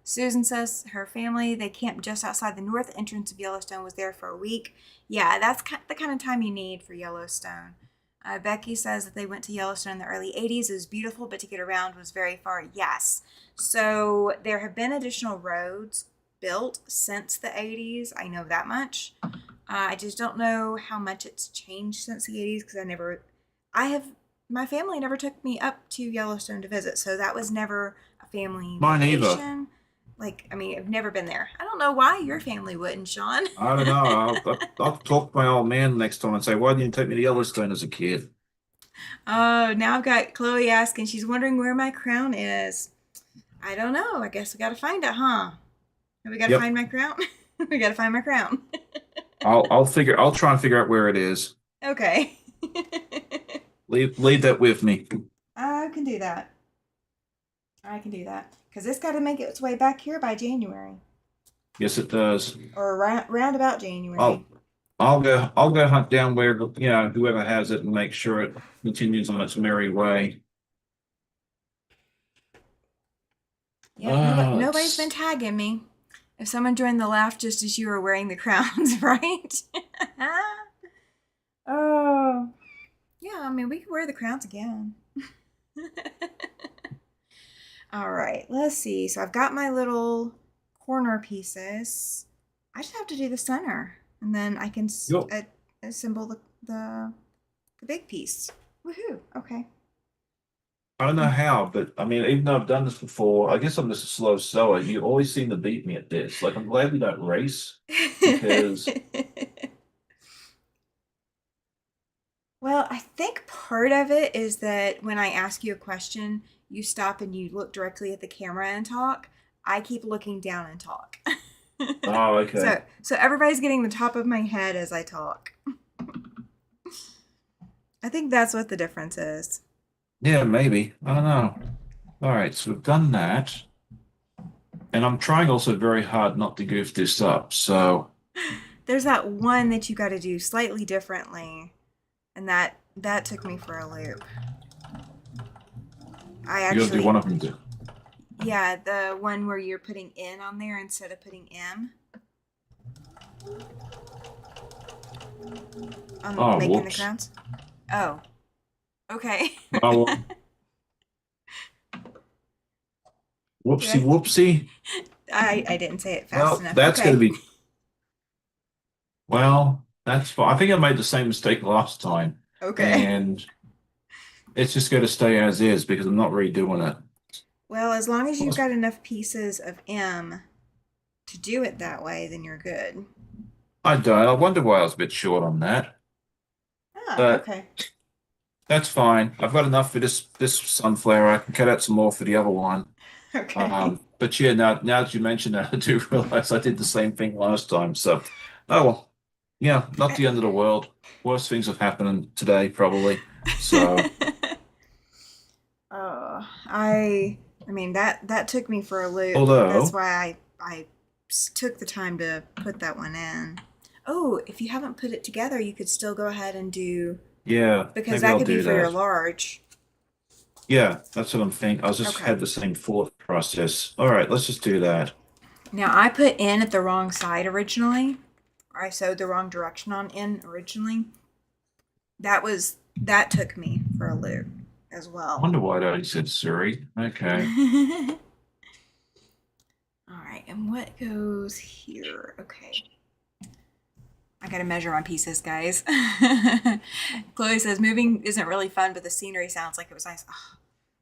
Susan says her family, they camped just outside the north entrance of Yellowstone, was there for a week. Yeah, that's the kind of time you need for Yellowstone. Becky says that they went to Yellowstone in the early 80s. It was beautiful, but to get around was very far. Yes. So there have been additional roads built since the 80s. I know that much. I just don't know how much it's changed since the 80s because I have, my family never took me up to Yellowstone to visit. So that was never a family mine either. vacation. Like, I mean, I've never been there. I don't know why your family wouldn't, Sean. I don't know. I'll talk to my old man next time and say, why didn't you take me to Yellowstone as a kid? Oh, now I've got Chloe asking. She's wondering where my crown is. I don't know. I guess we got to find it, huh? Have we got to Yep. find my crown? We got to find my crown. I'll try and figure out where it is. Okay. Leave that with me. I can do that. I can do that. Because it's got to make its way back here by January. Yes, it does. Or round about I'll January. I'll go hunt down where whoever has it and make sure it continues on its merry way. Yep, nobody's been It's tagging me. If someone joined the laugh just as you were wearing the crowns, right? Oh. Yeah, I mean, we could wear the crowns again. All right, let's see. So I've got my little corner pieces. I just have to do the center, and then I can Yo, assemble the big piece. Woohoo! Okay. I don't know how, but I mean, even though I've done this before, I guess I'm just a slow sewer. You always seem to beat me at this. Like, I'm glad we don't race because, Well, I think part of it is that when I ask you a question, you stop and you look directly at the camera and talk. I keep looking down and talk. oh, okay. So everybody's getting the top of my head as I talk. I think that's what the difference is. Yeah, maybe. I don't know. All right, so we've done that. And I'm trying also very hard not to goof this up. So There's that one that you got to do slightly differently, and that took me for a loop. I you got to do actually, one of them too. yeah, the one where you're putting N on there instead of putting M on Oh, making the whoops. crowns. Oh, okay. Oh, well, whoopsie, Did whoopsie. I didn't say it fast Well, enough. that's going to Okay. be, well, that's fine. I think I made the same mistake last time. Okay. And it's just going to stay as is because I'm not redoing it. Well, as long as you've Plus, got enough pieces of M to do it that way, then you're good. I don't. I wonder why I was a bit short on that. Ah, But okay. that's fine. I've got enough for this sunflower. I can cut out some more for the other one. Okay. But yeah, now that you mention that, I do realize I did the same thing last time. So, oh well, yeah, not the end of the world. Worse things have happened today, probably. So, Oh, I mean that took me for a loop. That's although, why I took the time to put that one in. Oh, if you haven't put it together, you could still go ahead and do yeah, because maybe that I'll could be do for your that. large. Yeah, that's what I'm thinking. I was just Okay. had the same thought process. All right, let's just do that. Now I put in at the wrong side originally. I sewed the wrong direction on in originally. That took me for a loop as I well. wonder why I only said Surrey. Okay. All right, and what goes here? Okay. I gotta measure my pieces, guys. Chloe says moving isn't really fun, but the scenery sounds like it was nice. Oh,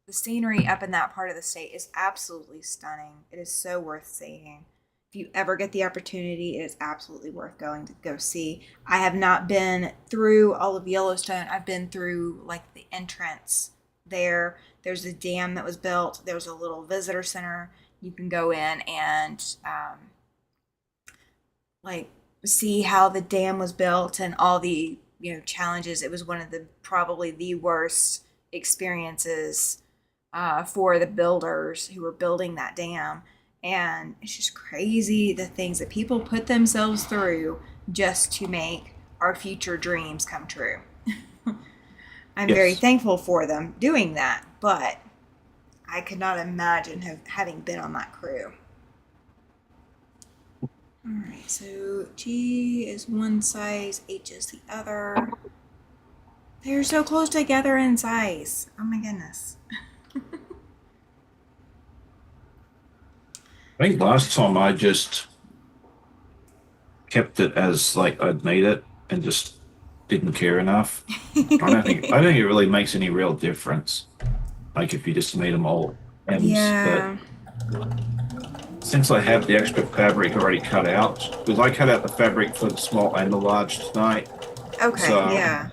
the scenery up in that part of the state is absolutely stunning. It is so worth seeing. If you ever get the opportunity, it is absolutely worth going to go see. I have not been through all of Yellowstone. I've been through like the entrance there. There's a dam that was built. There's a little visitor center. You can go in and like see how the dam was built and all the challenges. It was one of the probably the worst experiences for the builders who were building that dam. And it's just crazy the things that people put themselves through just to make our future dreams come true. I'm very Yes. thankful for them doing that, but I could not imagine having been on that crew. All right, so G is one size, H is the other. They're so close together in size. Oh my goodness. I think last time I just kept it as like I'd made it and just didn't care enough. I don't think it really makes any real difference. Like if you just made them all M's, but Yeah. since I have the extra fabric already cut out, because I cut out the fabric for the small and the large tonight, Okay, so yeah.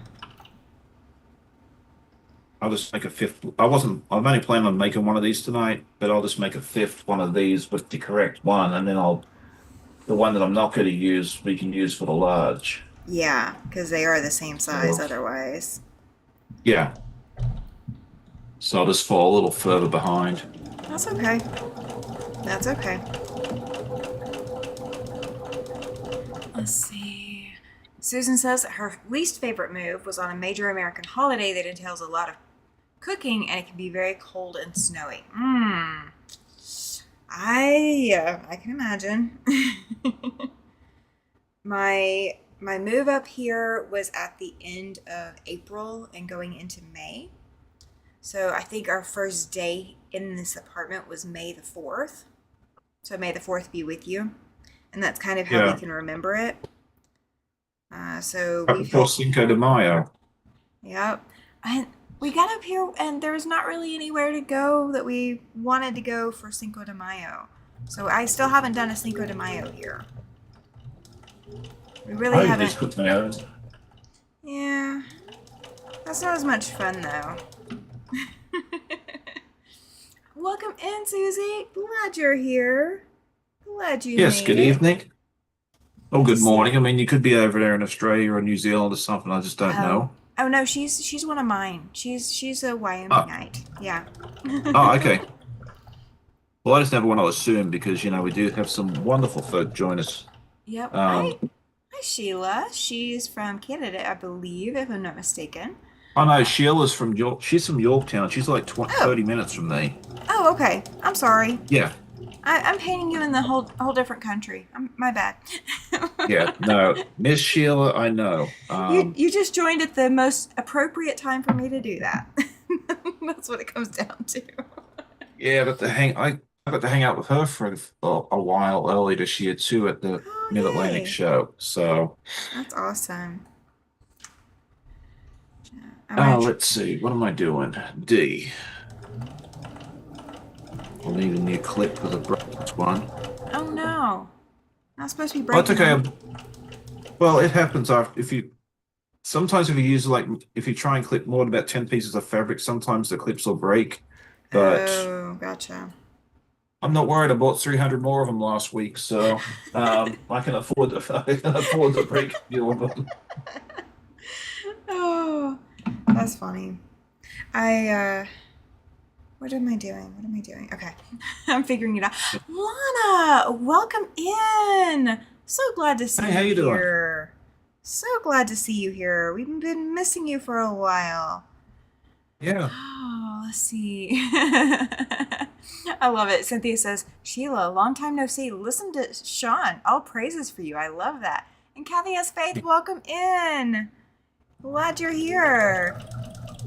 I'll just make a fifth. I'm only planning on making one of these tonight, but I'll just make a fifth one of these with the correct one, and then the one that I'm not going to use, we can use for the large. Yeah, because they are the same size So, otherwise. yeah. So I'll just fall a little further behind. That's okay. That's okay. Let's see. Susan says that her least favorite move was on a major American holiday that entails a lot of cooking and it can be very cold and snowy. I can imagine. My move up here was at the end of April and going into May. So I think our first day in this apartment was May the 4th. So may the 4th be with you. And that's kind of how we Yeah. can remember it. So Up we've before had, Cinco de Mayo. yep. And we got up here and there was not really anywhere to go that we wanted to go for Cinco de Mayo. So I still haven't done a Cinco de Mayo here. We really I usually haven't. just cook my own. Yeah. That's not as much fun though. Welcome in, Susie. Glad you're here. Glad you Yes, made good it. evening. Oh, Good to good see morning. you. I mean, you could be over there in Australia or New Zealand or something. I just don't Oh. know. Oh no, she's one of mine. She's a Ah, Wyomingite. Yeah. oh, okay. Well, I just never want to assume because, we do have some wonderful folk join us. Yep. Um, Hi Sheila. She's from Canada, I believe, if I'm not mistaken. I know Uh, Sheila's from York. She's from Yorktown. She's like 20, oh. 30 minutes from me. Oh, okay. I'm sorry. Yeah, I'm painting you in the whole different country. My bad. yeah. No, Miss Sheila, I know. You just joined at the most appropriate time for me to do that. That's what it comes down to. Yeah, but I got to hang out with her for a while earlier this year too at the Oh, Mid-Atlantic yay. show. So, That's awesome. I'm gonna. let's see. What am I doing? D. I'll need a new clip for the brass one. Oh no. Not supposed to be Oh, it's breaking okay. them. Well, it happens after if you sometimes if you use like if you try and clip more than about 10 pieces of fabric, sometimes the clips will break. But Oh, gotcha. I'm not worried. I bought 300 more of them last week, so I can afford to I can afford to break a few of them. Oh, that's funny. I what am I doing? What am I doing? Okay. I'm figuring it out. Lana, welcome in. So glad to see Hey, how you you doing? here. So glad to see you here. We've been missing you for a while. Yeah. Oh, let's see. I love it. Cynthia says, Sheila, long time no see. Listen to Sean. All praises for you. I love that. And Kathy S. Faith, welcome in. Glad you're here.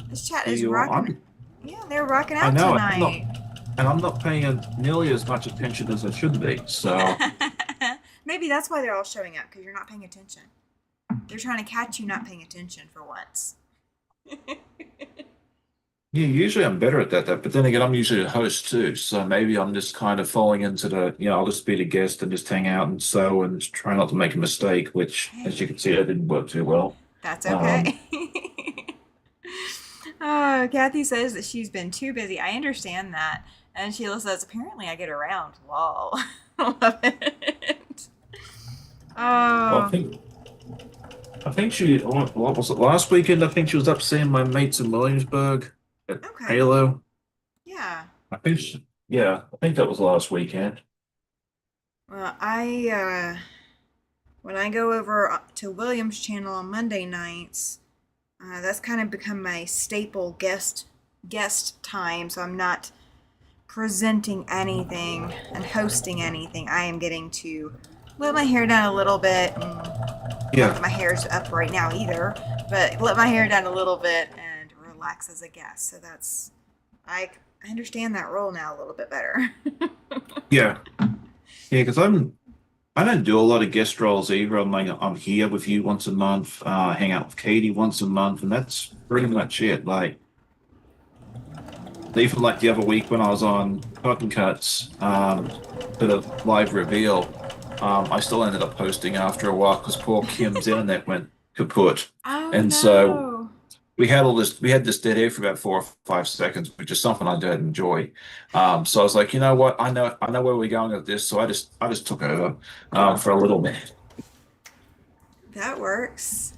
This chat is You are. rocking. Yeah, they're rocking I out know, and I'm not tonight. and I'm not paying nearly as much attention as I should be. So Maybe that's why they're all showing up, because you're not paying attention. They're trying to catch you not paying attention for once. yeah, usually I'm better at that, but then again, I'm usually a host too. So maybe I'm just kind of falling into I'll just be the guest and just hang out and sew and try not to make a mistake, which, as you Hey, can see, I didn't work too well. that's Um, okay. Oh, Kathy says that she's been too busy. I understand that. And Sheila says, apparently I get around. Lol. Love it. Well, Oh, I think she, what was it, last weekend? I think she was up seeing my mates in Williamsburg at okay. Halo. Yeah. Yeah, I think that was last weekend. Well, when I go over to William's channel on Monday nights, that's kind of become my staple guest time. So I'm not presenting anything and hosting anything. I am getting to let my hair down a little bit. Not Yeah, that my hair's up right now either, but let my hair down a little bit and relax as a guest. So I understand that role now a little bit better. yeah, yeah. Because I don't do a lot of guest roles either. I'm here with you once a month, hang out with Katie once a month, and that's pretty much it. Like even like the other week when I was on Cotton Cuts, for the live reveal, I still ended up posting after a while because poor Kim's internet went kaput, Oh and so no. we had this dead air for about 4 or 5 seconds, which is something I don't enjoy. So I was like, you know what, I know where we're going with this, so I just took over for a little bit. That works.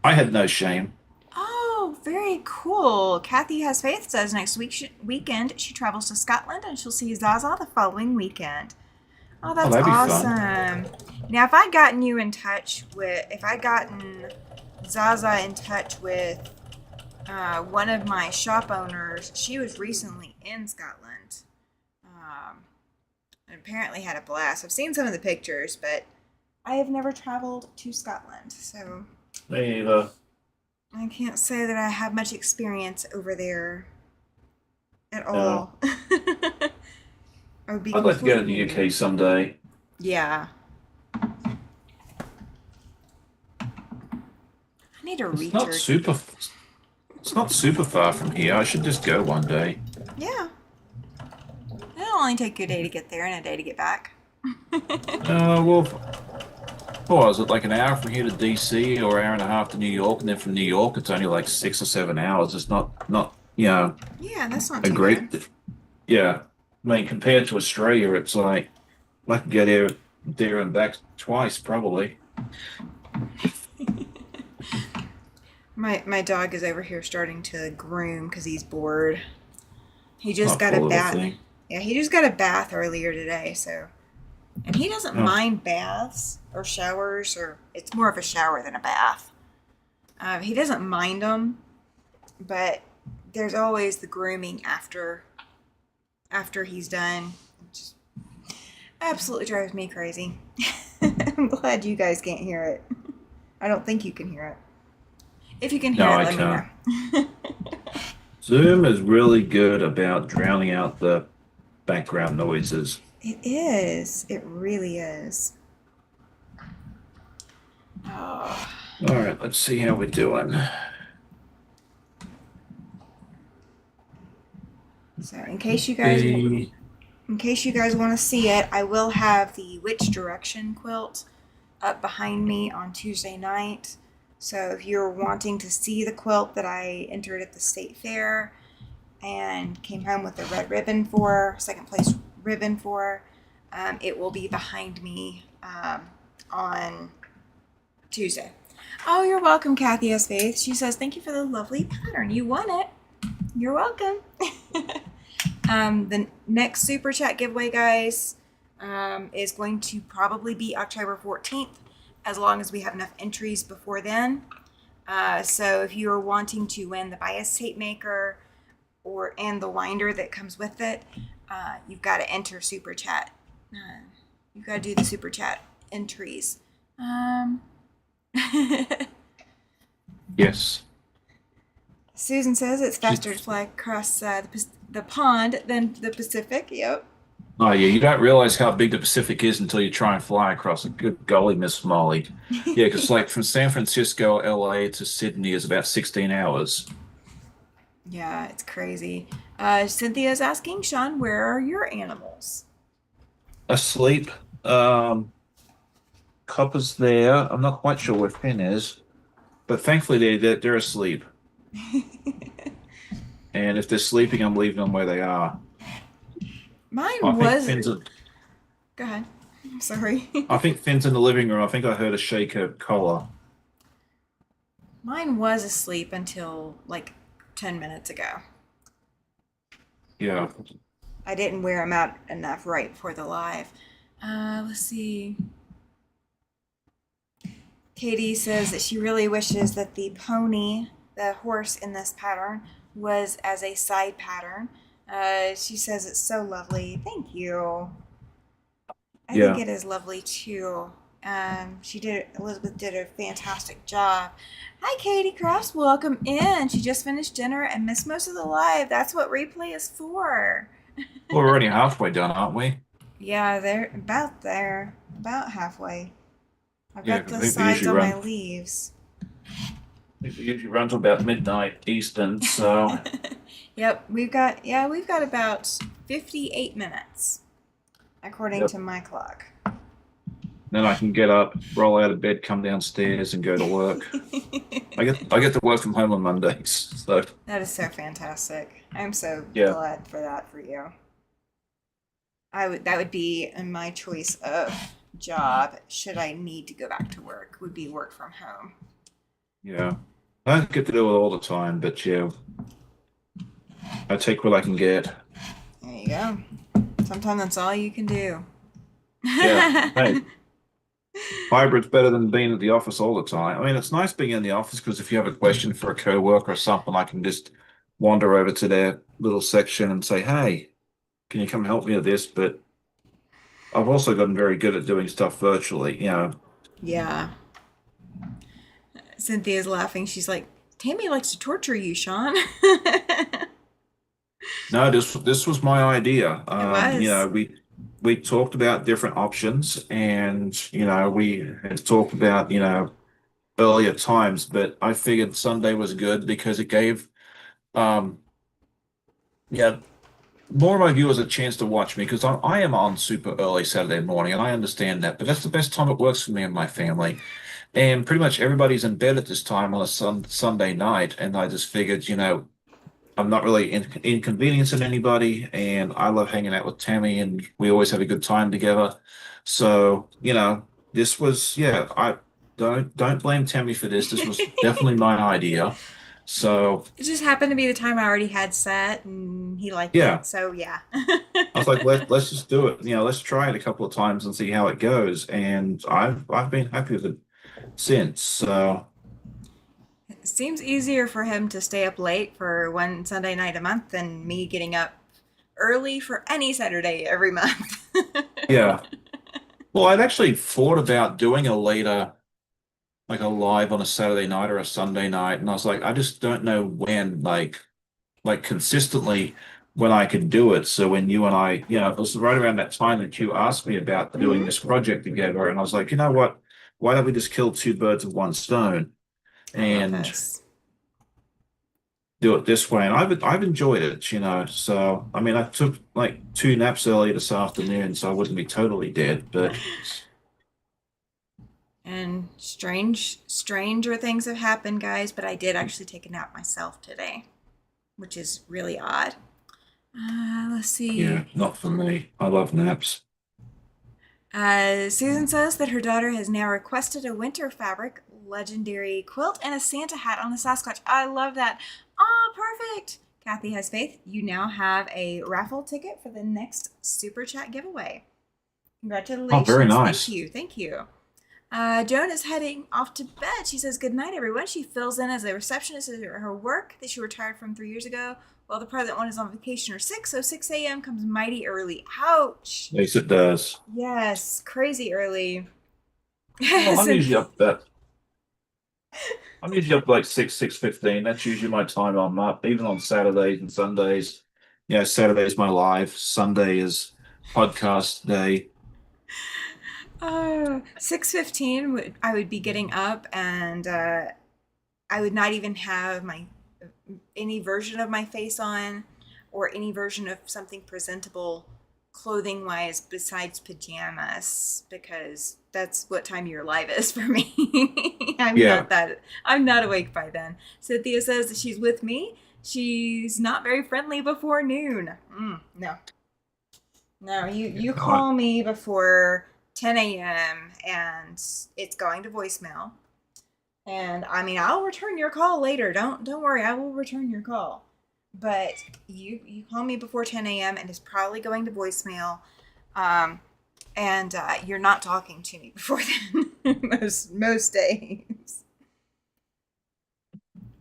I had no shame. Oh, very cool. Kathy Has Faith says next weekend she travels to Scotland and she'll see Zaza the following weekend. Oh, Oh, that's that'd be fun. awesome. Now, if I gotten Zaza in touch with one of my shop owners, she was recently in Scotland. And apparently had a blast. I've seen some of the pictures, but I have never traveled to Scotland, so Me either. I can't say that I have much experience over there at No. all. I would be I'd like to go to completely the new. UK someday. Yeah, I need to It's not research. super. It's not super far from here. I should just go one day. Yeah, it'll only take you a day to get there and a day to get back. Well, what was it like an hour from here to DC or hour and a half to New York, and then from New York it's only like 6 or 7 hours. It's not Yeah, that's not a too bad. great. Yeah, I mean compared to Australia, it's like I can get there and back twice probably. My dog is over here starting to groom because he's bored. He just Oh, got a poor little bath. thing. Yeah, he just got a bath earlier today, so and he doesn't Oh, mind baths or showers, or it's more of a shower than a bath. He doesn't mind them, but there's always the grooming after he's done. It just absolutely drives me crazy. I'm glad you guys can't hear it. I don't think you can hear it. If you can hear no, it, I let me can't. know. Zoom is really good about drowning out the background noises. It is. It really is. Oh. All right, let's see how we're doing. So The in case you guys want to see it, I will have the Which Direction quilt up behind me on Tuesday night. So if you're wanting to see the quilt that I entered at the state fair and came home with a red ribbon for, second place ribbon for, it will be behind me on Tuesday. Oh, you're welcome, Kathy S. Faith. She says, thank you for the lovely pattern. You won it. You're welcome. The next Super Chat giveaway, guys, is going to probably be October 14th, as long as we have enough entries before then. So if you are wanting to win the bias tape maker and the winder that comes with it, you've got to enter Super Chat. You've got to do the Super Chat entries. yes. Susan says it's faster to fly across the pond than the Pacific. Yep. Oh yeah, you don't realize how big the Pacific is until you try and fly across it. Good golly, Miss Molly. Yeah, because like from San Francisco, LA to Sydney is about 16 hours. Yeah, it's crazy. Cynthia's asking, Sean, where are your animals? Asleep. Um, Copper's there. I'm not quite sure where Finn is, but thankfully they're asleep. And if they're sleeping, I'm leaving them where they are. I Mine think was. Finn's, a, Go ahead. I'm sorry. I think Finn's in the living room. I think I heard a shake her collar. Mine was asleep until like 10 minutes ago. Yeah, I didn't wear him out enough right before the live. Let's see. Katie says that she really wishes that the pony, the horse in this pattern, was as a side pattern. She says it's so lovely. Thank you. I think yeah. it is lovely too. Elizabeth did a fantastic job. Hi, Katie Crafts. Welcome in. She just finished dinner and missed most of the live. That's what replay is for. Well, we're already halfway done, aren't we? Yeah, they're about halfway. I've Yeah, got because the I think we sides usually on my run. leaves. I think we usually run to about midnight Eastern. So Yep, we've got about 58 minutes according yep. to my clock. Then I can get up, roll out of bed, come downstairs, and go to work. I get to work from home on Mondays. So That is so fantastic. I'm so yeah, glad for that for you. That would be my choice of job should I need to go back to work would be work from home. yeah. I don't get to do it all the time, but yeah, I take what I can get. There you go. Sometimes that's all you can do. Yeah. Hey, hybrid's better than being at the office all the time. I mean, it's nice being in the office because if you have a question for a coworker or something, I can just wander over to their little section and say, "Hey, can you come help me with this?" But I've also gotten very good at doing stuff virtually. Yeah. Cynthia's laughing. She's like, Tammy likes to torture you, Sean. No, this was my idea. It was. We talked about different options, and we had talked about earlier times, but I figured Sunday was good because it gave um yeah more of my viewers a chance to watch me because I am on super early Saturday morning, and I understand that, but that's the best time it works for me and my family. And pretty much everybody's in bed at this time on a Sunday night, and I just figured, I'm not really inconveniencing anybody, and I love hanging out with Tammy, and we always have a good time together. So, this was, yeah, I don't blame Tammy for this. This was definitely my idea. So, It just happened to be the time I already had set and he liked yeah, it. So, yeah. I was like, let's just do it. Let's try it a couple of times and see how it goes. And I've been happy with it since. So, It seems easier for him to stay up late for one Sunday night a month than me getting up early for any Saturday every month. yeah. Well, I'd actually thought about doing a later like a live on a Saturday night or a Sunday night, and I was like, I just don't know when, like consistently when I could do it. So when you and I, it was right around that time that you asked me about doing Hmm. this project together, and I was like, you know what? Why don't we just kill two birds with one stone I love and this. do it this way? And I've enjoyed it. So I mean, I took like two naps early this afternoon, so I wouldn't be totally dead, but And stranger things have happened, guys, but I did actually take a nap myself today, which is really odd. Let's yeah, see. not for me. I love naps. Susan says that her daughter has now requested a winter fabric legendary quilt and a Santa hat on the Sasquatch. I love that. Oh, perfect. Kathy has faith. You now have a raffle ticket for the next super chat giveaway. Oh, very Congratulations. Thank nice. you. Thank you. Joan is heading off to bed. She says, good night, everyone. She fills in as a receptionist at her work that she retired from 3 years ago, while the present one is on vacation or sick, so 6 a.m. comes mighty early. Ouch. At least it does. Yes, crazy early. Well, I'm usually Cynthia. up that. I'm usually up like 6:15. That's usually my time I'm up, even on Saturdays and Sundays. Saturday is my live. Sunday is podcast day. 6:15 I would be getting up and I would not even have my any version of my face on or any version of something presentable clothing wise besides pajamas because that's what time your live is for me. Yeah. I'm not awake by then. Cynthia says that she's with me. She's not very friendly before noon. No. No, you God. call me before 10 a.m. and it's going to voicemail. And I mean, I'll return your call later. Don't worry, I will return your call. But you call me before 10 a.m. and it's probably going to voicemail. Um, and you're not talking to me before then. Most days.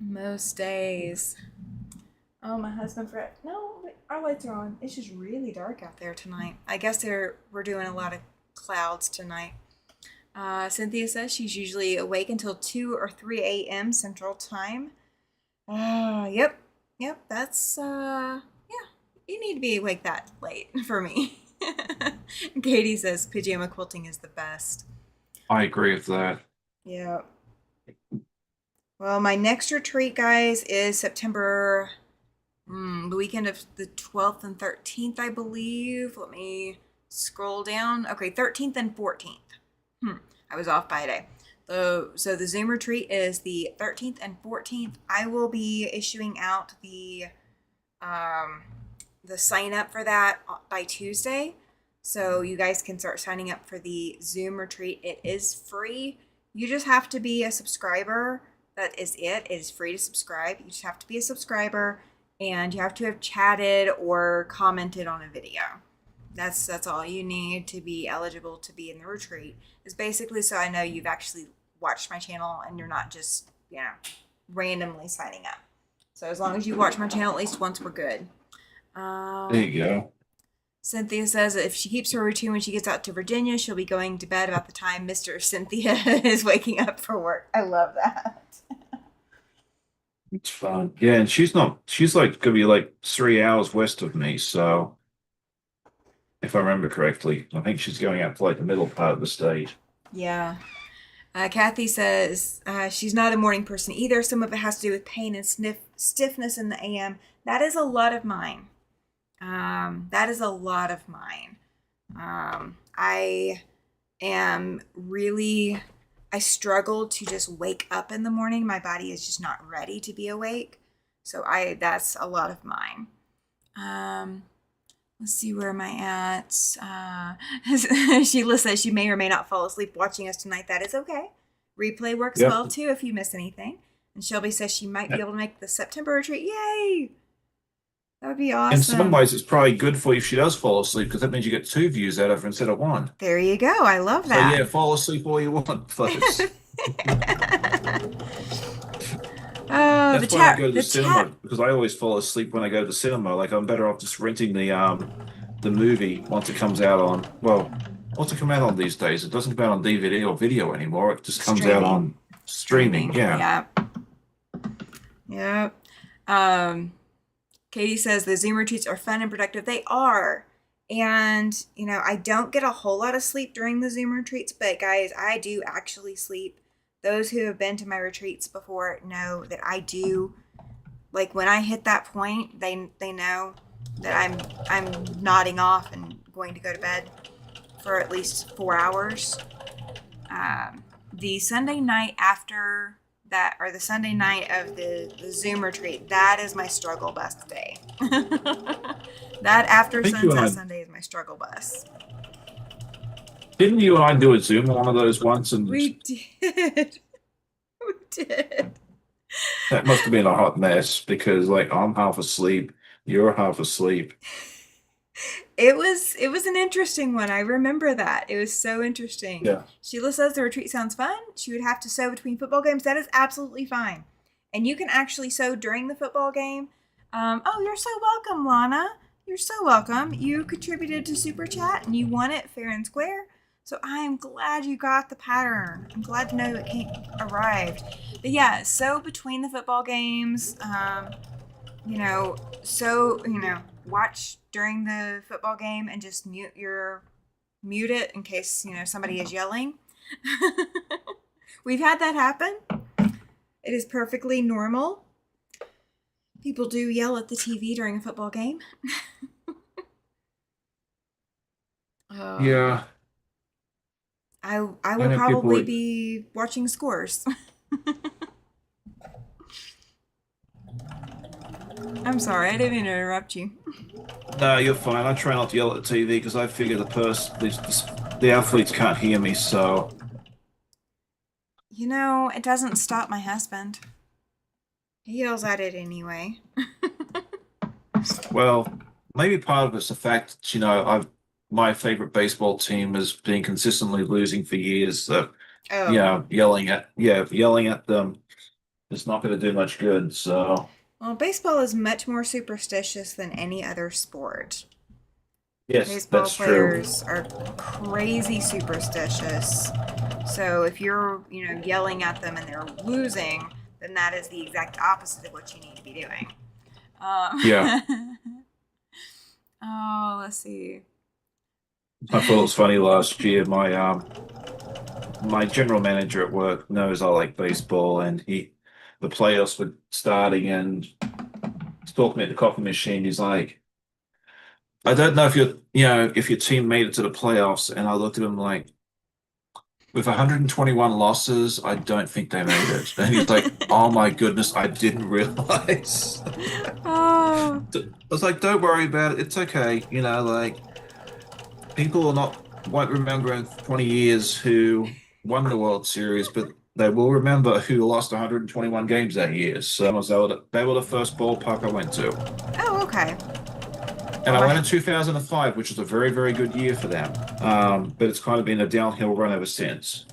Most days. Oh, my husband forgot. No, our lights are on. It's just really dark out there tonight. I guess we're doing a lot of clouds tonight. Cynthia says she's usually awake until 2 or 3 a.m. Central Time. Yep. Yep, that's, yeah, you need to be awake that late for me. Katie says pajama quilting is the best. I agree with that. Yeah. Well, my next retreat, guys, is September, the weekend of the 12th and 13th, I believe. Let me scroll down. Okay, 13th and 14th. I was off by a day. So the Zoom retreat is the 13th and 14th. I will be issuing out the sign up for that by Tuesday. So you guys can start signing up for the Zoom retreat. It is free. You just have to be a subscriber. That is it. It is free to subscribe. You just have to be a subscriber and you have to have chatted or commented on a video. That's all you need to be eligible to be in the retreat. Is basically so I know you've actually watched my channel and you're not just, randomly signing up. So as long as you watch my channel at least once, we're good. There you go. Cynthia says that if she keeps her routine when she gets out to Virginia, she'll be going to bed about the time Mr. Cynthia is waking up for work. I love that. It's fun. Yeah, and she's like gonna be like 3 hours west of me, so if I remember correctly, I think she's going out to like the middle part of the state. Yeah. Kathy says she's not a morning person either. Some of it has to do with pain and stiffness in the AM. That is a lot of mine. That is a lot of mine. I am really, I struggle to just wake up in the morning. My body is just not ready to be awake. So that's a lot of mine. Let's see, where am I at? Sheila says she may or may not fall asleep watching us tonight. That is okay. Replay works Yep. well too if you miss anything. And Shelby says she might be able to make the September retreat. Yay! That would be In some awesome. ways, it's probably good for you if she does fall asleep because that means you get 2 views out of her instead of one. There you go. I love So yeah, that. fall asleep all you want, folks. Oh, That's why I go to the cinema because I always fall asleep when I go to the cinema. Like I'm better off just renting the movie once it comes out on, well, what's it come out on these days? It doesn't come out on DVD or video anymore. It just comes out on streaming. Yeah. Yep. Katie says the Zoom retreats are fun and productive. They are. And, I don't get a whole lot of sleep during the Zoom retreats, but guys, I do actually sleep. Those who have been to my retreats before know that I do. Like when I hit that point, they know that I'm nodding off and going to go to bed for at least 4 hours. The Sunday night after that, or the Sunday night of the Zoom retreat, that is my struggle bus day. That after sunset Sunday is my struggle bus. Didn't you and I do a Zoom on one of those once? And we did. We did. That must have been a hot mess because like I'm half asleep, you're half asleep. It was an interesting one. I remember that. It was so interesting. Yeah. Sheila says the retreat sounds fun. She would have to sew between football games. That is absolutely fine. And you can actually sew during the football game. Oh, you're so welcome, Lana. You're so welcome. You contributed to Super Chat and you won it fair and square. So I am glad you got the pattern. I'm glad to know it arrived. But yeah, sew between the football games. Watch during the football game and just mute it in case, somebody is yelling. We've had that happen. It is perfectly normal. People do yell at the TV during a football game. Yeah. I will probably be watching scores. I'm sorry, I didn't mean to interrupt you. No, you're fine. I try not to yell at the TV because I figure the athletes can't hear me. So, You know, it doesn't stop my husband. He yells at it anyway. well, maybe part of it's the fact that, I've my favorite baseball team has been consistently losing for years. So, Oh, yelling at them is not going to do much good. So, well, baseball is much more superstitious than any other sport. yes, Baseball that's true. players are crazy superstitious. So if you're, yelling at them and they're losing, then that is the exact opposite of what you need to be doing. Yeah. Um, oh, let's see. I thought it was funny last year. My general manager at work knows I like baseball, and the playoffs were starting, and he's talking at the coffee machine. He's like, "I don't know if your team made it to the playoffs." And I looked at him like, with 121 losses, I don't think they made it. And he's like, "Oh my goodness, I didn't realize." Oh, I was like, "Don't worry about it. It's okay." Like people won't remember in 20 years who won the World Series, but they will remember who lost 121 games that year. So they were the first ballpark I went to. oh, okay. And Well, I went in 2005, which was a very, very good year for them. But it's kind of been a downhill run ever since.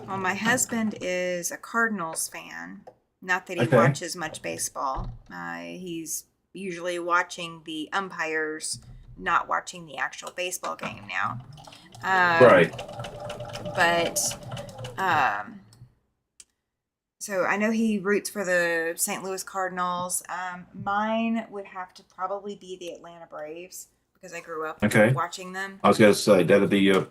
my husband is a Cardinals fan. Not that he Okay. watches much baseball. He's usually watching the umpires, not watching the actual baseball game now. Um, Right. but so I know he roots for the St. Louis Cardinals. Mine would have to probably be the Atlanta Braves because I grew up Okay. watching them. I was going to say that'd be your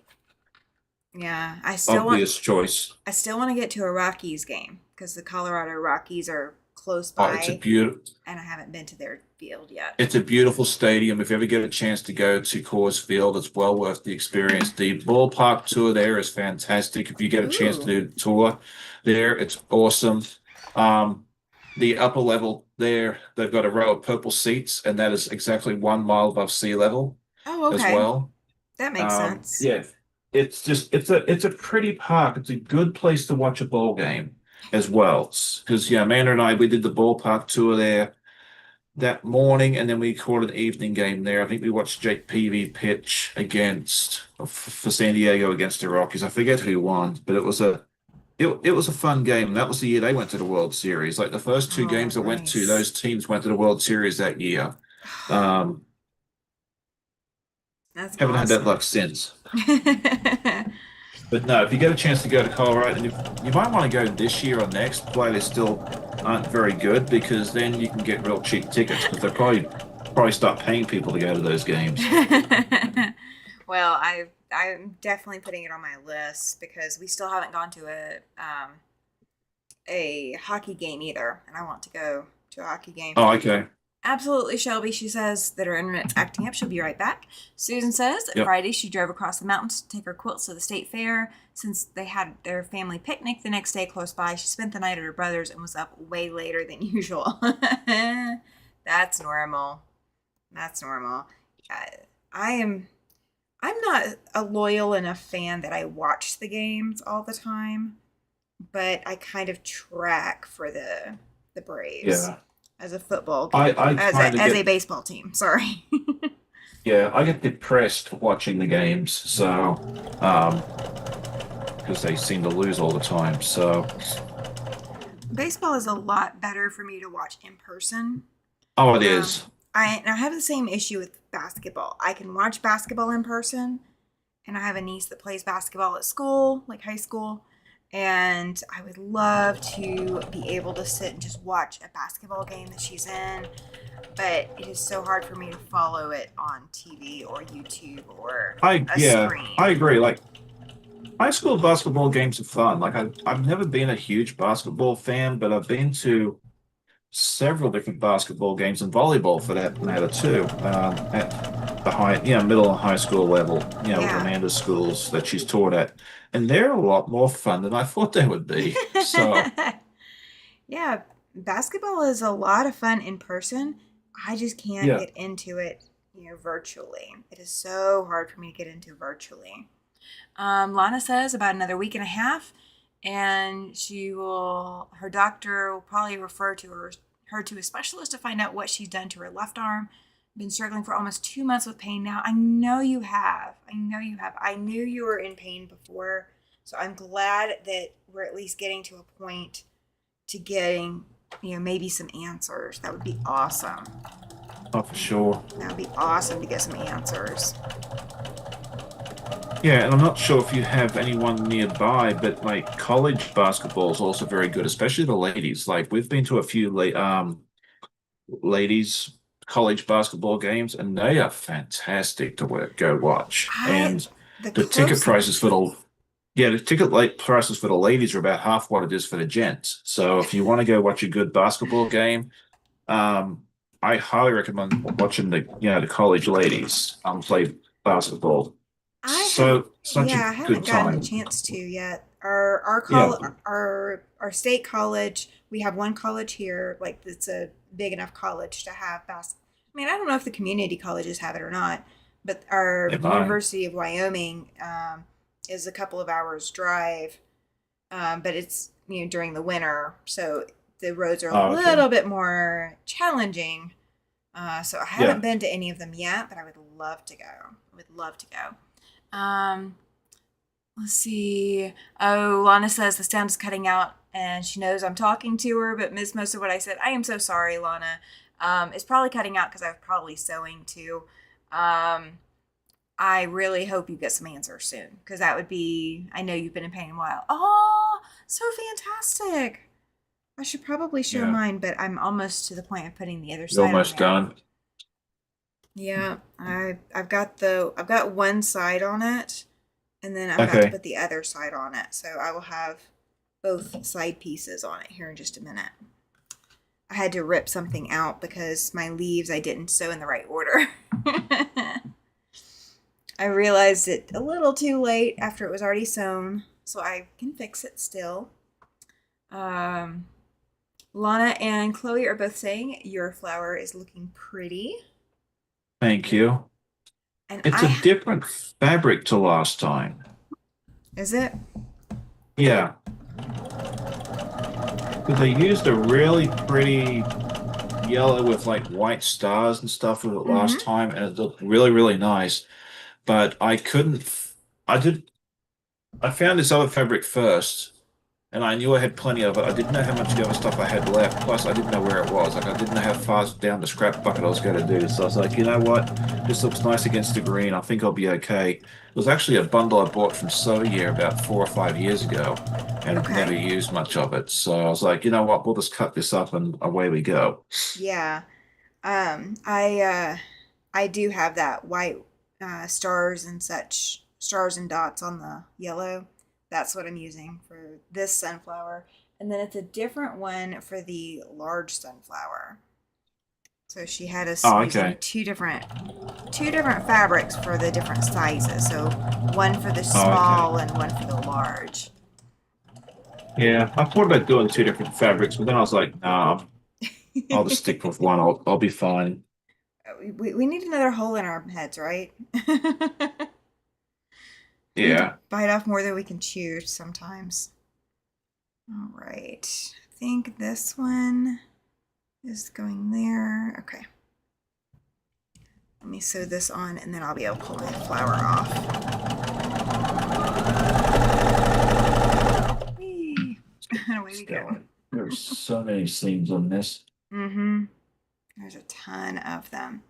Yeah, I still want obvious choice. I still want to get to a Rockies game because the Colorado Rockies are close Oh, by, and I haven't been to their field yet. it's a beautiful stadium. If you ever get a chance to go to Coors Field, it's well worth the experience. The ballpark tour there is fantastic. If you get a chance to Ooh, do the tour there, it's awesome. Um, the upper level there, they've got a row of purple seats, and that is exactly 1 mile above sea level oh, as okay, well. that makes sense. Yeah, it's a pretty park. It's a good place to watch a ball game as well. Because yeah, Amanda and I we did the ballpark tour there that morning, and then we caught an evening game there. I think we watched Jake Peavy pitch for San Diego against the Rockies. I forget who won, but it was a fun game. That was the year they went to the World Series. Like the first two Oh, games I went to, nice. those teams went to the World Series that year. Um, That's haven't had that awesome. luck since. But no, if you get a chance to go to Colorado, and you might want to go this year or next, while they still aren't very good, because then you can get real cheap tickets because they'll probably start paying people to go to those games. Well, I'm definitely putting it on my list because we still haven't gone to a hockey game either, and I want to go to a hockey game. Oh, okay. Absolutely, Shelby. She says that her internet's acting up. She'll be right back. Susan says that Yep. Friday she drove across the mountains to take her quilts to the state fair. Since they had their family picnic the next day close by, she spent the night at her brother's and was up way later than usual. That's normal. That's normal. I, I am. I'm not a loyal enough fan that I watch the games all the time, but I kind of track for the Braves Yeah. as a football I game, I kind of as a get baseball team. Sorry. yeah, I get depressed watching the games, so um because they seem to lose all the time. So Baseball is a lot better for me to watch in person. oh, it Um, is. I have the same issue with basketball. I can watch basketball in person, and I have a niece that plays basketball at school, like high school, and I would love to be able to sit and just watch a basketball game that she's in, but it is so hard for me to follow it on TV or YouTube or a I screen. agree. Like high school basketball games are fun. Like I've never been a huge basketball fan, but I've been to several different basketball games and volleyball for that matter too. At the middle and high school level, with Yeah. Amanda's schools that she's taught at, and they're a lot more fun than I thought they would be. So Yeah, basketball is a lot of fun in person. I just can't Yeah. get into it, virtually. It is so hard for me to get into virtually. Lana says about another week and a half, and her doctor will probably refer her to a specialist to find out what she's done to her left arm. Been struggling for almost 2 months with pain now. I know you have. I know you have. I knew you were in pain before, so I'm glad that we're at least getting to a point to getting, maybe some answers. That would be awesome. Oh, for sure. That would be awesome to get some answers. Yeah, and I'm not sure if you have anyone nearby, but like college basketball is also very good, especially the ladies. Like we've been to a few ladies college basketball games, and they are fantastic to go watch. I And the the ticket prices for closest. the yeah, the ticket late prices for the ladies are about half what it is for the gents. So if you want to go watch a good basketball game, um, I highly recommend watching the college ladies play basketball. I have, Such a yeah, I haven't good gotten a time. chance to yet. Our Yeah. our state college, we have one college here, like it's a big enough college to have I mean, I don't know if the community colleges have it or not, but our Am I? University of Wyoming is a couple of hours drive, but it's during the winter, so the roads are a Oh, okay. little bit more challenging. So I haven't Yeah. been to any of them yet, but I would love to go. I would love to go. Let's see. Oh, Lana says the sound is cutting out and she knows I'm talking to her, but missed most of what I said. I am so sorry, Lana. It's probably cutting out because I was probably sewing too. Um, I really hope you get some answers soon because that would be, I know you've been in pain a while. Oh, so fantastic. I should probably show Yeah. mine, but I'm almost to the point of putting the other You're side on almost there. done. Yeah, I've got one side on it, and then I'm about to Okay. put the other side on it. So I will have both side pieces on it here in just a minute. I had to rip something out because my leaves I didn't sew in the right order. I realized it a little too late after it was already sewn, so I can fix it still. Um, Lana and Chloe are both saying your flower is looking pretty, Thank you. and It's a I different fabric to last time. is it? Yeah. Because they used a really pretty yellow with like white stars and stuff with it last Mm-hmm. time, and it looked really, really nice. But I couldn't, I did, I found this other fabric first, and I knew I had plenty of it. I didn't know how much of the other stuff I had left. Plus, I didn't know where it was. Like, I didn't know how far down the scrap bucket I was going to do. So I was like, you know what? This looks nice against the green. I think I'll be okay. It was actually a bundle I bought from Sewyear about 4 or 5 years ago and never Okay. used much of it. So I was like, you know what? We'll just cut this up and away we go. Yeah. I do have that white stars and such stars and dots on the yellow. That's what I'm using for this sunflower. And then it's a different one for the large sunflower. So she had us Oh, using okay. two different fabrics for the different sizes. So one for the Oh, okay. small and one for the large. Yeah, I thought about doing two different fabrics, but then I was like, nah, I'll just stick with one. I'll be fine. We need another hole in our heads, right? We need to Yeah. bite off more than we can chew sometimes. All right. I think this one is going there. Okay. Let me sew this on and then I'll be able to pull my flower off. Whee! And away we go. There's so many seams on this. Mm-hmm. There's a ton of them.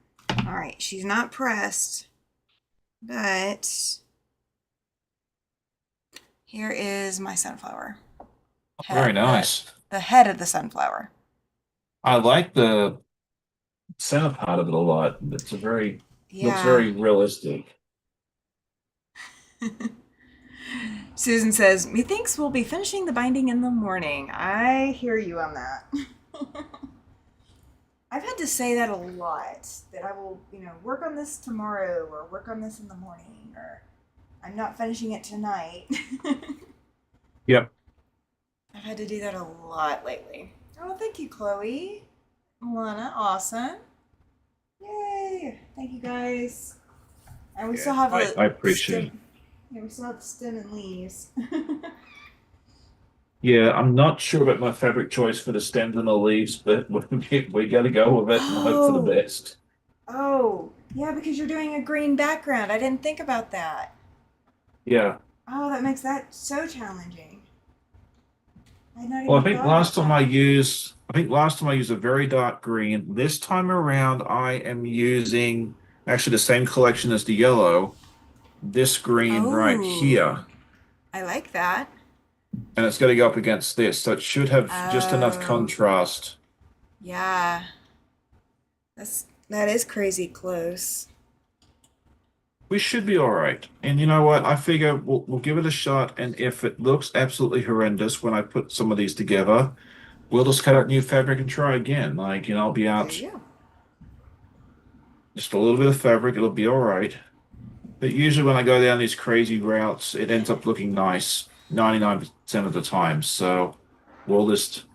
All right. She's not pressed, but here is my sunflower. Very Head, nice. the head of the sunflower. I like the center part of it a lot. Looks Yeah. very realistic. Susan says, methinks we'll be finishing the binding in the morning. I hear you on that. I've had to say that a lot, that I will, work on this tomorrow or work on this in the morning or I'm not finishing it tonight. Yep. I've had to do that a lot lately. Oh, thank you, Chloe. Lana, awesome. Yay! Thank you guys. And we Yeah, still have I the appreciate it. stem. Yeah, we still have the stem and leaves. Yeah, I'm not sure about my fabric choice for the stems and the leaves, but we got to go with it and hope for the Oh, best. oh, yeah, because you're doing a green background. I didn't think about that. Yeah. Oh, that makes that so challenging. I had not Well, even thought about that. I think last time I used a very dark green. This time around, I am using actually the same collection as the yellow, this green right Oh, here. I like that. And it's going to go up against this, so it should have just enough Oh, contrast. yeah. That is crazy close. We should be all right. And you know what? I figure we'll give it a shot. And if it looks absolutely horrendous when I put some of these together, we'll just cut out new fabric and try again. Like, I'll be There out you go. just a little bit of fabric. It'll be all right. But usually when I go down these crazy routes, it ends up looking nice 99% of the time. So we'll just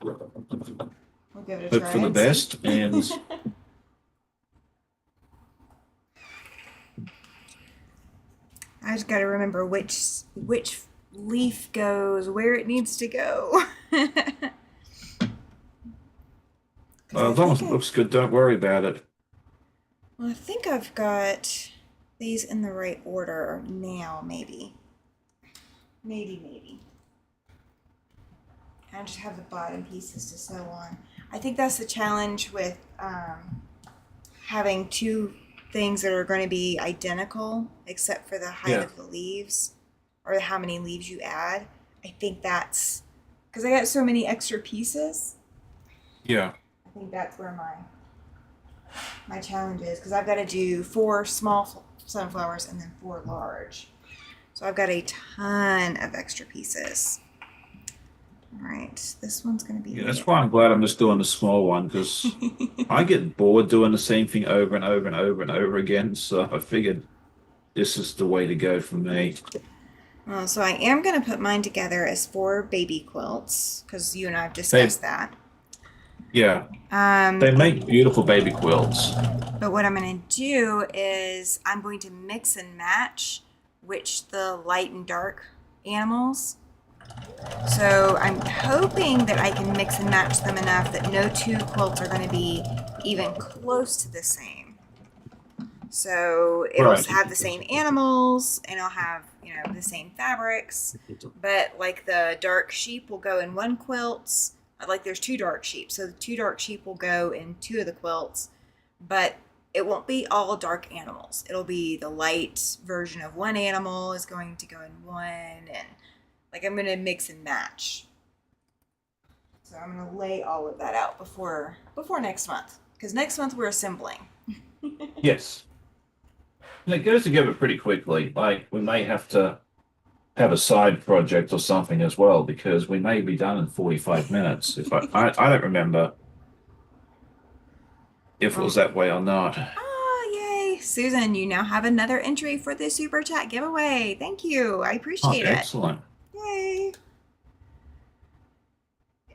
We'll give it a hope try for the and see. best. And I just got to remember which leaf goes where it needs to go. Because I as long think as it looks good, don't worry about it. I think I've got these in the right order now. Maybe. I just have the bottom pieces to sew on. I think that's the challenge with having two things that are going to be identical except for the height Yeah. of the leaves or how many leaves you add. I think that's because I got so many extra pieces. Yeah. I think that's where my challenge is because I've got to do four small sunflowers and then four large. So I've got a ton of extra pieces. All right, this one's going to be Yeah, the that's why I'm glad I'm just doing the small one because I get bored doing the same thing over and over and over and over again. So I figured this is the way to go for me. So I am going to put mine together as four baby quilts because you and I have They, discussed that. yeah, Um, they and make beautiful baby quilts. but what I'm going to do is I'm going to mix and match which the light and dark animals. So I'm hoping that I can mix and match them enough that no two quilts are going to be even close to the same. So it'll Right. have the same animals and it'll have, the same fabrics. But like the dark sheep will go in one quilt. Like there's two dark sheep. So the two dark sheep will go in two of the quilts. But it won't be all dark animals. It'll be the light version of one animal is going to go in one and like I'm going to mix and match. So I'm going to lay all of that out before next month because next month we're assembling. Yes. And it goes together pretty quickly. Like we may have to have a side project or something as well because we may be done in 45 minutes. If I don't remember if it was Well, that way or not. yay. Susan, you now have another entry for the super chat giveaway. Thank you. I Oh, appreciate it. excellent. Yay.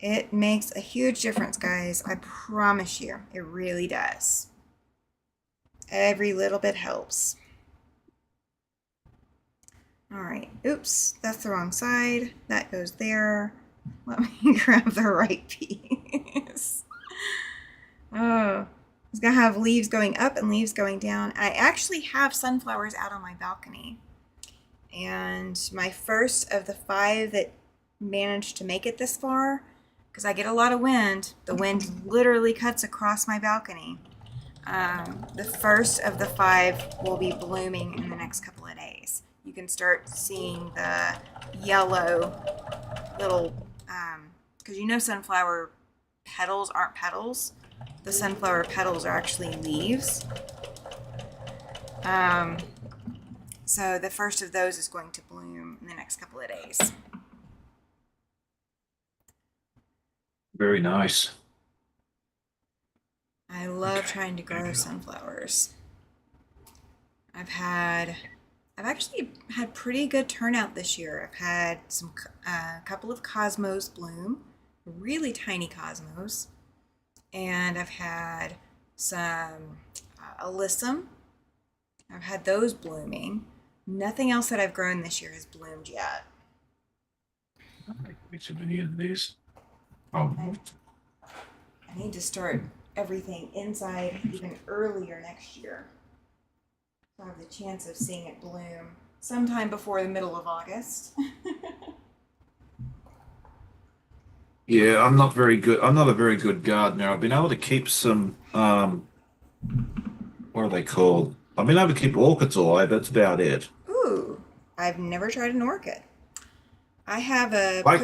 It makes a huge difference, guys. I promise you. It really does. Every little bit helps. All right. Oops, that's the wrong side. That goes there. Let me grab the right piece. Oh, it's gonna have leaves going up and leaves going down. I actually have sunflowers out on my balcony. And my first of the five that managed to make it this far, because I get a lot of wind, the wind literally cuts across my balcony. The first of the five will be blooming in the next couple of days. You can start seeing the yellow little, because sunflower petals aren't petals. The sunflower petals are actually leaves. Um, so the first of those is going to bloom in the next couple of days. Very nice. I love Okay. trying to grow sunflowers. I've actually had pretty good turnout this year. I've had a couple of cosmos bloom, really tiny cosmos, and I've had some alyssum. I've had those blooming. Nothing else that I've grown this year has bloomed yet. Which of any of these? Oh, I need to start everything inside even earlier next year. So I have the chance of seeing it bloom sometime before the middle of August. yeah, I'm not very good. I'm not a very good gardener. I've been able to keep some, what are they called? I've been able to keep orchids alive. That's about it. Ooh, I've never tried an orchid. I have a Like,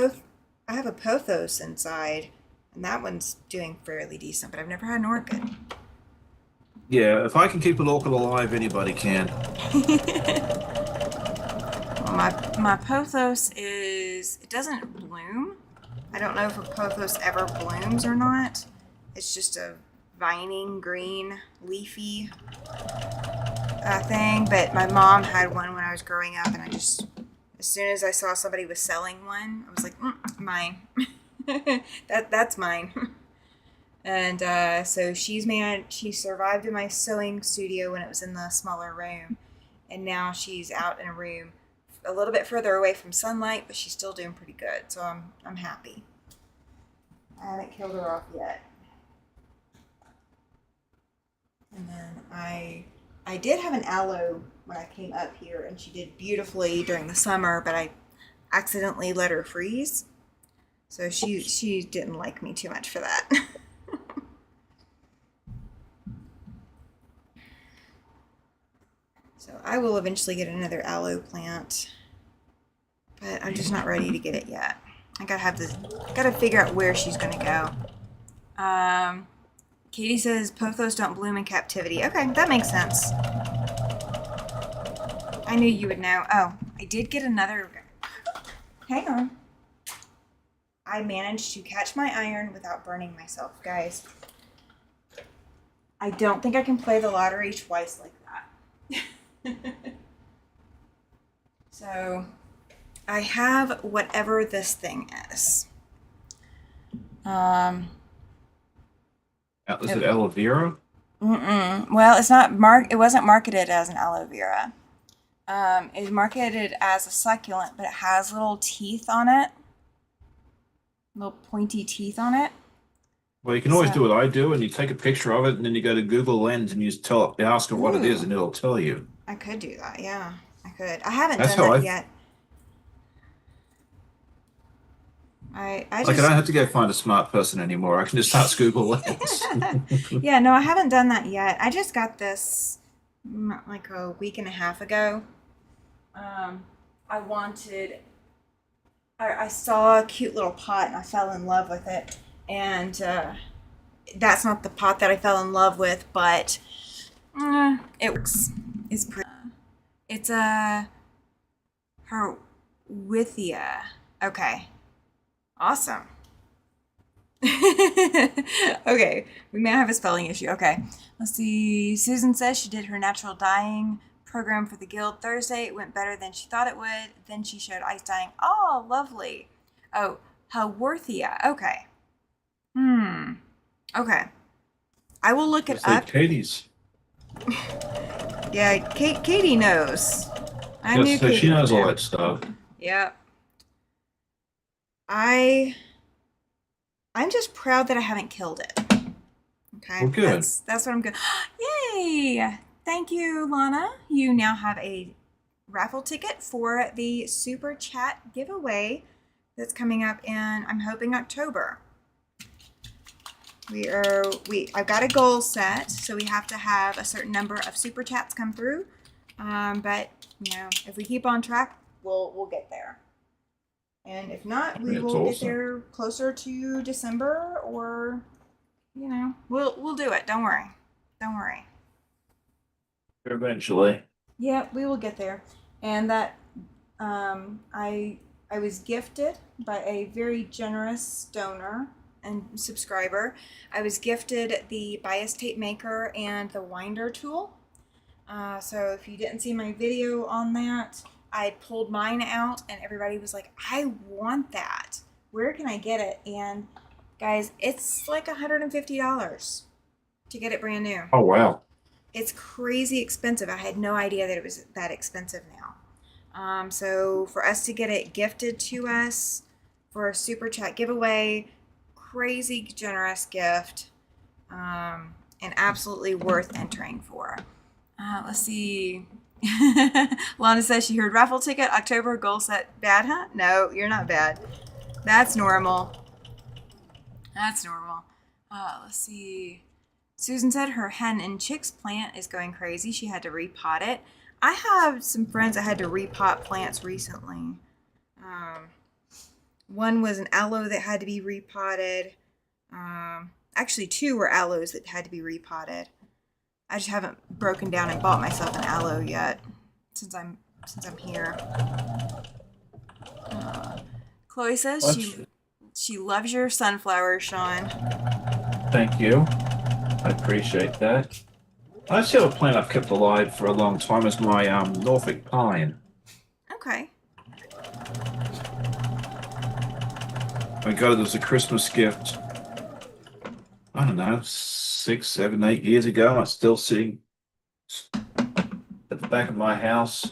I have a pothos inside, and that one's doing fairly decent, but I've never had an orchid. yeah, if I can keep an orchid alive, anybody can. Well, my pothos is it doesn't bloom. I don't know if a pothos ever blooms or not. It's just a vining green leafy thing. But my mom had one when I was growing up, and I just as soon as I saw somebody was selling one, I was like, mine. That's mine. And so she survived in my sewing studio when it was in the smaller room, and now she's out in a room a little bit further away from sunlight, but she's still doing pretty good. So I'm happy. I haven't killed her off yet. And then I did have an aloe when I came up here, and she did beautifully during the summer, but I accidentally let her freeze. So she didn't like me too much for that. So I will eventually get another aloe plant, but I'm just not ready to get it yet. I gotta figure out where she's gonna go. Katie says pothos don't bloom in captivity. Okay, that makes sense. I knew you would know. Oh, I did get another. Hang on. I managed to catch my iron without burning myself, guys. I don't think I can play the lottery twice like that. So, I have whatever this thing is. Is it aloe vera? Well, it wasn't marketed as an aloe vera. It's marketed as a succulent, but it has little teeth on it. Little pointy teeth on it. Well, you can always do what I do, and you take a picture of it, and then you go to Google Lens and you just ask it what it is, and it'll tell you. I could do that, yeah. I could. I haven't That's done how that I. yet. I Like, I just don't have to go find a smart person anymore. I can just ask Google Lens. Yeah, no, I haven't done that yet. I just got this like a week and a half ago. I wanted I saw a cute little pot and I fell in love with it. And that's not the pot that I fell in love with, but it works. It's pretty. It's a Herwithia. Okay. Awesome. Okay, we may have a spelling issue. Okay, let's see. Susan says she did her natural dyeing program for the guild Thursday. It went better than she thought it would. Then she showed ice dyeing. Oh, lovely. Oh, Haworthia. Okay. Okay. I will look it It's like up. Katie's. Yeah, Katie knows. I knew Yes, so she Katie would knows all know. that stuff. Yep. I'm just proud that I haven't killed it. Okay, Well, good. that's what I'm good. Yay! Thank you, Lana. You now have a raffle ticket for the Super Chat giveaway that's coming up in, I'm hoping, October. I've got a goal set, so we have to have a certain number of Super Chats come through. But if we keep on track, we'll get there. And if not, we That's will get awesome. there closer to December, or we'll do it. Don't worry. Don't worry. Eventually. Yeah, we will get there. And that I was gifted by a very generous donor and subscriber. I was gifted the bias tape maker and the winder tool. So if you didn't see my video on that, I pulled mine out and everybody was like, I want that. Where can I get it? And guys, it's like $150 to get it brand new. Oh, wow. It's crazy expensive. I had no idea that it was that expensive now. So for us to get it gifted to us for a super chat giveaway, crazy generous gift, and absolutely worth entering for. Let's see. Lana says she heard raffle ticket, October goal set. Bad, huh? No, you're not bad. That's normal. That's normal. Let's see. Susan said her hen and chicks plant is going crazy. She had to repot it. I have some friends that had to repot plants recently. Um, One was an aloe that had to be repotted. Actually, two were aloes that had to be repotted. I just haven't broken down and bought myself an aloe yet since I'm here. Chloe says she loves your sunflowers, Sean. Thank you. I appreciate that. I still have a plant I've kept alive for a long time is my Norfolk pine. Okay. I got it as a Christmas gift. I don't know, 6, 7, 8 years ago. It's still sitting at the back of my house.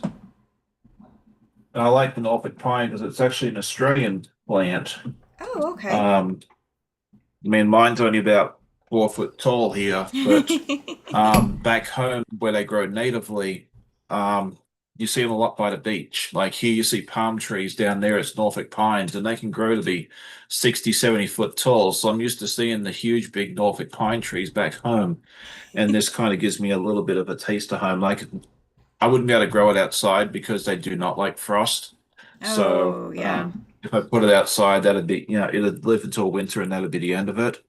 And I like the Norfolk pine because it's actually an Australian plant. Oh, okay. I mean, mine's only about 4 foot tall here, but back home where they grow natively, you see them a lot by the beach. Like here, you see palm trees down there, it's Norfolk pines, and they can grow to be 60, 70 foot tall. So I'm used to seeing the huge, big Norfolk pine trees back home. And this kind of gives me a little bit of a taste of home. Like I wouldn't be able to grow it outside because they do not like frost. So Oh, yeah. if I put it outside, that'd be, it'd live until winter and that'd be the end of it.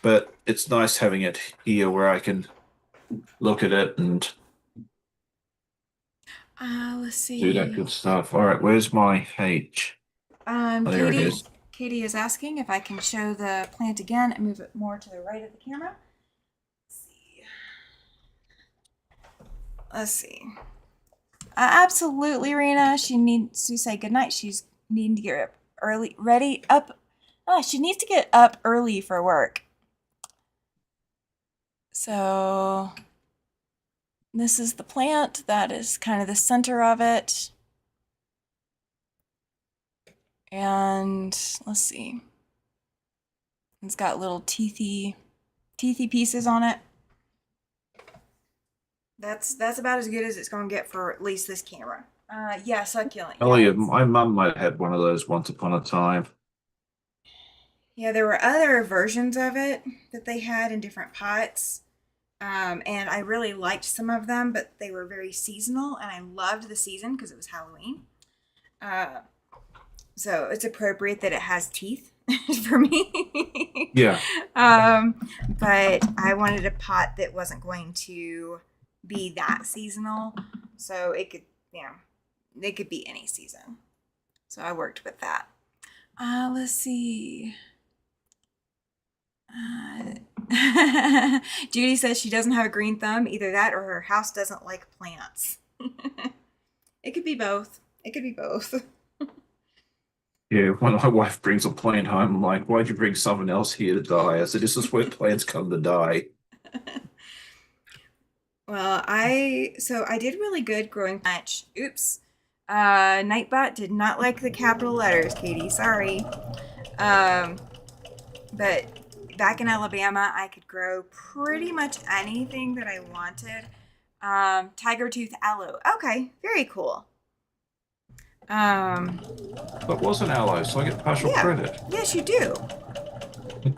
But it's nice having it here where I can look at it and Let's do that see. good stuff. All right, where's my H? Oh, there it Katie. is. Katie is asking if I can show the plant again and move it more to the right of the camera. Let's see. Let's see. Absolutely, Rena. She needs to say goodnight. She's needing to get up early, ready up. Oh, she needs to get up early for work. So this is the plant. That is kind of the center of it. And let's see. It's got little teethy pieces on it. That's about as good as it's going to get for at least this camera. Yeah, succulent. Oh Yeah, yeah, my mum might have had one of those once upon a time. yeah. There were other versions of it that they had in different pots, and I really liked some of them, but they were very seasonal, and I loved the season because it was Halloween. Uh, so it's appropriate that it has teeth for me. Yeah, But I wanted a pot that wasn't going to be that seasonal, so it could, it could be any season. So I worked with that. Let's see. Judy says she doesn't have a green thumb. Either that or her house doesn't like plants. It could be both. It could be both. yeah. When my wife brings a plant home, I'm like, why'd you bring someone else here to die? I said, this is where plants come to die. Well, I did really good growing much. Oops. Nightbot did not like the capital letters, Katie. Sorry. But back in Alabama, I could grow pretty much anything that I wanted. Tiger tooth aloe. Okay, very cool. That was an aloe, so I get partial Yeah. credit. Yes, you do.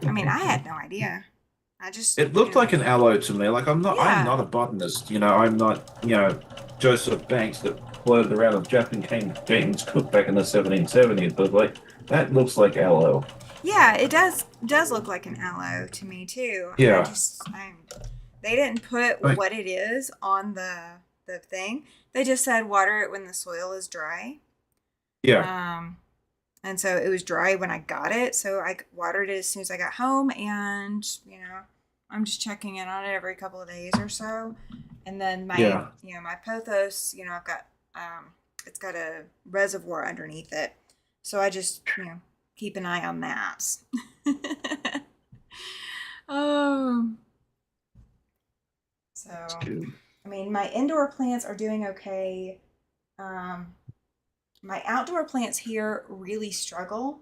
I mean, I had no idea. I just. It looked like an aloe to me. Like I'm Yeah. not a botanist. I'm not, Joseph Banks that floated around with James Cook back in the 1770s. But like that looks like aloe. Yeah, it does look like an aloe to me too. Yeah. They didn't put Like, what it is on the thing. They just said water it when the soil is dry. yeah. And so it was dry when I got it, so I watered it as soon as I got home, and I'm just checking in on it every couple of days or so. And then my my pothos, I've got it's got a reservoir underneath it, so I just keep an eye on that. Oh, so I mean, my indoor plants are doing okay. Um, my outdoor plants here really struggle.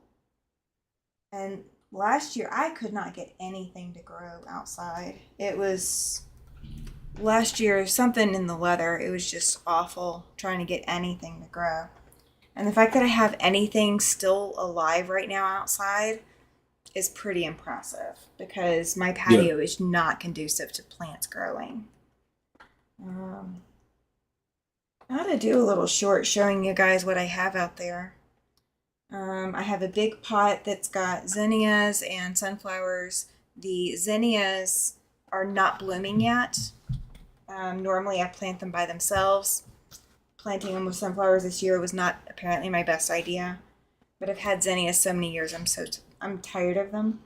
And last year, I could not get anything to grow outside. It was last year, something in the weather. It was just awful trying to get anything to grow. And the fact that I have anything still alive right now outside is pretty impressive because my Yeah. patio is not conducive to plants growing. Um, I ought to do a little short showing you guys what I have out there. I have a big pot that's got zinnias and sunflowers. The zinnias are not blooming yet. Normally, I plant them by themselves. Planting them with sunflowers this year was not apparently my best idea, but I've had zinnias so many years. I'm tired of them.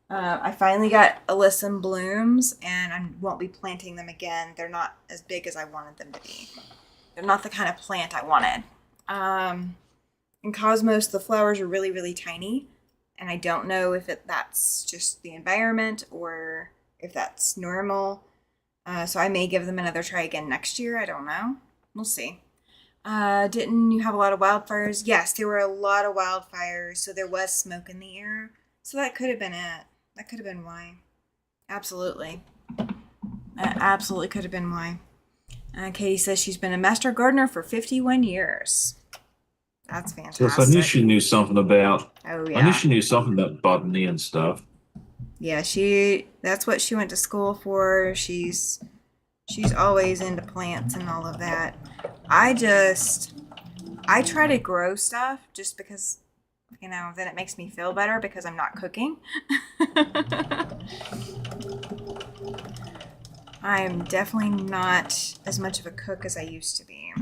I finally got alyssum blooms, and I won't be planting them again. They're not as big as I wanted them to be. They're not the kind of plant I wanted. In Cosmos, the flowers are really, really tiny, and I don't know if that's just the environment or if that's normal. So I may give them another try again next year. I don't know. We'll see. Didn't you have a lot of wildfires? Yes, there were a lot of wildfires, so there was smoke in the air. So that could have been it. That could have been why. Absolutely. That absolutely could have been why. Katie says she's been a master gardener for 51 years. That's So I knew fantastic. she knew something about. Oh, I knew yeah. she knew something about botany and stuff. Yeah, that's what she went to school for. She's always into plants and all of that. I just I try to grow stuff just because then it makes me feel better because I'm not cooking. I'm definitely not as much of a cook as I used to be.